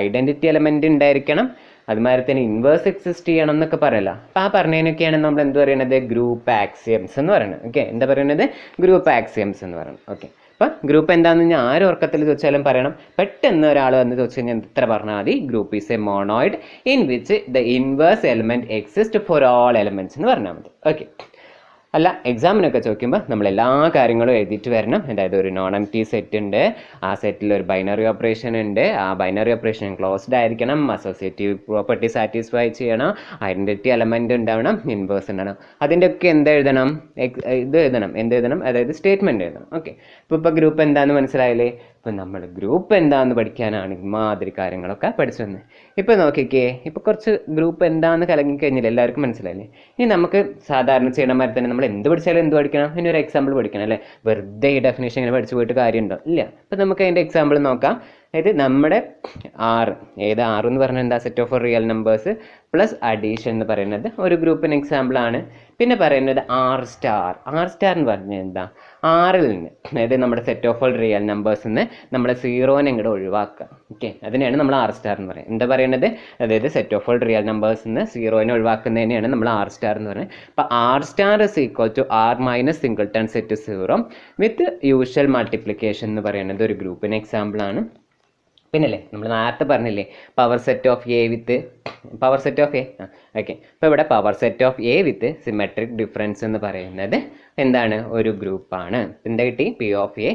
ഐഡൻറ്റിറ്റി എലമെൻ്റ് ഉണ്ടായിരിക്കണം, അതുമാതിരി തന്നെ ഇൻവേഴ്സ് എക്സിസ്റ്റ് ചെയ്യണം എന്നൊക്കെ പറയല്ലോ. അപ്പോൾ ആ പറഞ്ഞതിനൊക്കെയാണ് നമ്മൾ എന്ത് പറയുന്നത്? ഗ്രൂപ്പ് ആക്സിയംസ് എന്ന് പറയുന്നത്. ഓക്കെ. എന്താ പറയുന്നത്? ഗ്രൂപ്പ് ആക്സിയംസ് എന്ന് പറയുന്നത്. ഓക്കെ. അപ്പം ഗ്രൂപ്പ് എന്താണെന്ന് ഞാൻ ആരും ഉറക്കത്തിൽ ചോദിച്ചാലും പറയണം. പെട്ടെന്ന് ഒരാൾ വന്ന് ചോദിച്ചു കഴിഞ്ഞാൽ എത്ര പറഞ്ഞാൽ മതി, group is a monoid in which the inverse element exist for all elements എന്ന് പറഞ്ഞാൽ മതി. ഓക്കെ. അല്ല, എക്സാമിനൊക്കെ ചോദിക്കുമ്പോൾ നമ്മൾ എല്ലാ കാര്യങ്ങളും എഴുതിയിട്ട് വരണം. അതായത് ഒരു നോൺ എംപ്റ്റി സെറ്റ് ഉണ്ട്, ആ സെറ്റിൽ ഒരു ബൈനറി ഓപ്പറേഷൻ ഉണ്ട്, ആ ബൈനറി ഓപ്പറേഷൻ ക്ലോസ്ഡ് ആയിരിക്കണം, അസോസിയേറ്റീവ് പ്രോപ്പർട്ടി സാറ്റിസ്ഫൈ ചെയ്യണം, ഐഡൻറ്റിറ്റി എലമെൻറ്റ് ഉണ്ടാവണം, ഇൻവേഴ്സ് ഉണ്ടാവണം. അതിൻ്റെയൊക്കെ എന്ത് എഴുതണം, ഇത് എഴുതണം, എന്ത് എഴുതണം, അതായത് സ്റ്റേറ്റ്മെൻറ്റ് എഴുതണം. ഓക്കെ. ഇപ്പോൾ ഗ്രൂപ്പ് എന്താണെന്ന് മനസ്സിലായില്ലേ? ഇപ്പം നമ്മൾ ഗ്രൂപ്പ് എന്താണെന്ന് പഠിക്കാനാണ് ഇമാതിരി കാര്യങ്ങളൊക്കെ പഠിച്ചു വന്നത്. ഇപ്പോൾ നോക്കിക്കേ, ഇപ്പോൾ കുറച്ച് ഗ്രൂപ്പ് എന്താണെന്ന് കലങ്ങിക്കഴിഞ്ഞില്ല, എല്ലാവർക്കും മനസ്സിലായില്ലേ? ഇനി നമുക്ക് സാധാരണ ചെയ്യണ മാതിരി തന്നെ നമ്മൾ എന്ത് പഠിച്ചാലും എന്ത് പഠിക്കണം, ഇനി ഒരു എക്സാമ്പിൾ പഠിക്കണം അല്ലേ? വെറുതെ ഈ ഡെഫിനേഷൻ ഇങ്ങനെ പഠിച്ചു പോയിട്ട് കാര്യമുണ്ടോ? ഇല്ല. അപ്പോൾ നമുക്ക് അതിൻ്റെ എക്സാമ്പിൾ നോക്കാം. അതായത് നമ്മുടെ ആറ്, ഏത് ആറ് എന്ന് പറഞ്ഞാൽ എന്താ, set of real numbers plus addition എന്ന് പറയുന്നത് ഒരു ഗ്രൂപ്പിന് എക്സാമ്പിളാണ്. പിന്നെ പറയുന്നത് ആർ സ്റ്റാർ. ആർ സ്റ്റാർ എന്ന് പറഞ്ഞാൽ എന്താ, ആറിൽ നിന്ന്, അതായത് നമ്മുടെ സെറ്റ് ഓഫ് ഓൾ റിയൽ നമ്പേഴ്സിൽ നിന്ന് നമ്മൾ സീറോനെ ഇങ്ങോട്ട് ഒഴിവാക്കുക. ഓക്കെ, അതിനെയാണ് നമ്മൾ ആർ സ്റ്റാർ എന്ന് പറയുന്നത്. എന്താ പറയുന്നത്, അതായത് സെറ്റ് ഓഫ് ഓൾ റിയൽ നമ്പേഴ്സിൽ നിന്ന് സീറോനെ ഒഴിവാക്കുന്നതിനെയാണ് നമ്മൾ ആർ സ്റ്റാർ എന്ന് പറയുന്നത്. അപ്പോൾ R star is equal to R minus singleton set zero with usual multiplication എന്ന് പറയുന്നത് ഒരു ഗ്രൂപ്പിന് എക്സാമ്പിളാണ്. പിന്നല്ലേ നമ്മൾ നേരത്തെ പറഞ്ഞില്ലേ, power set of A with power set of a. Okay. അപ്പോൾ ഇവിടെ power set of A with symmetric difference എന്ന് പറയുന്നത് എന്താണ്, ഒരു ഗ്രൂപ്പാണ്. എന്താ കിട്ടി, P of A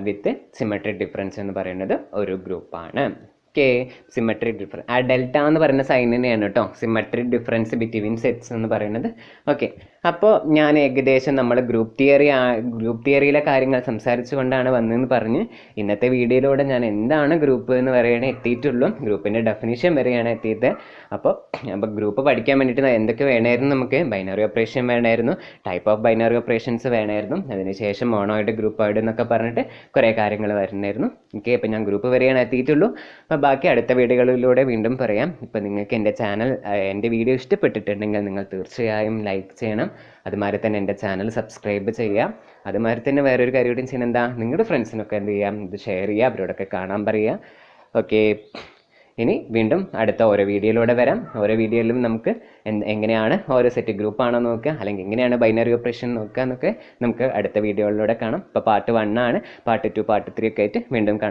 with symmetric difference എന്ന് പറയുന്നത് ഒരു ഗ്രൂപ്പാണ്. ഓക്കെ. സിമെട്രിക് ഡിഫറൻസ്, ആ ഡെൽറ്റ എന്ന് പറയുന്ന സൈൻ തന്നെയാണ് കേട്ടോ സിമെട്രിക് ഡിഫറൻസ് ബിറ്റ്വീൻ സെറ്റ്സ് എന്ന് പറയുന്നത്. ഓക്കെ. അപ്പോൾ ഞാൻ ഏകദേശം നമ്മൾ ഗ്രൂപ്പ് തിയറിയിലെ കാര്യങ്ങൾ സംസാരിച്ചു കൊണ്ടാണ് വന്നതെന്ന് പറഞ്ഞ് ഇന്നത്തെ വീഡിയോയിലൂടെ ഞാൻ എന്താണ് ഗ്രൂപ്പ് എന്ന് പറയണേ എത്തിയിട്ടുള്ളൂ. ഗ്രൂപ്പിൻ്റെ ഡെഫിനിഷൻ വരെയാണ് എത്തിയത്. അപ്പോൾ ഗ്രൂപ്പ് പഠിക്കാൻ വേണ്ടിയിട്ട് എന്തൊക്കെ വേണമായിരുന്നു, നമുക്ക് ബൈനറി ഓപ്പറേഷൻ വേണമായിരുന്നു, ടൈപ്പ് ഓഫ് ബൈനറി ഓപ്പറേഷൻസ് വേണമായിരുന്നു, അതിനുശേഷം മോണോയിഡ് ഗ്രൂപ്പോയിഡ് എന്നൊക്കെ പറഞ്ഞിട്ട് കുറേ കാര്യങ്ങൾ വരുന്നായിരുന്നു. ഓക്കെ. അപ്പോൾ ഞാൻ ഗ്രൂപ്പ് വരെയാണ് എത്തിയിട്ടുള്ളൂ. അപ്പോൾ ബാക്കി അടുത്ത വീഡിയോകളിലൂടെ വീണ്ടും പറയാം. ഇപ്പോൾ നിങ്ങൾക്ക് എൻ്റെ വീഡിയോ ഇഷ്ടപ്പെട്ടിട്ടുണ്ടെങ്കിൽ നിങ്ങൾ തീർച്ചയായും ലൈക്ക് ചെയ്യണം. അതുമാതിരി തന്നെ എൻ്റെ ചാനൽ സബ്സ്ക്രൈബ് ചെയ്യാം. അതുമാതിരി തന്നെ വേറൊരു കാര്യം കൂടി ചെയ്യുന്നത് എന്താ, നിങ്ങളുടെ ഫ്രണ്ട്സിനൊക്കെ എന്ത് ചെയ്യാം, ഇത് ഷെയർ ചെയ്യുക, അവരോടൊക്കെ കാണാൻ പറയുക. ഓക്കെ. ഇനി വീണ്ടും അടുത്ത ഓരോ വീഡിയോയിലൂടെ വരാം. ഓരോ വീഡിയോയിലും നമുക്ക് എങ്ങനെയാണ് ഓരോ സെറ്റ് ഗ്രൂപ്പാണോ നോക്കുക, അല്ലെങ്കിൽ എങ്ങനെയാണ് ബൈനറി ഓപ്പറേഷൻ നോക്കുക എന്നൊക്കെ നമുക്ക് അടുത്ത വീഡിയോയിലൂടെ കാണാം. ഇപ്പോൾ പാർട്ട് 1 ആണ്. പാർട്ട് 2 പാർട്ട് 3 ഒക്കെ ആയിട്ട് വീണ്ടും കാണാം.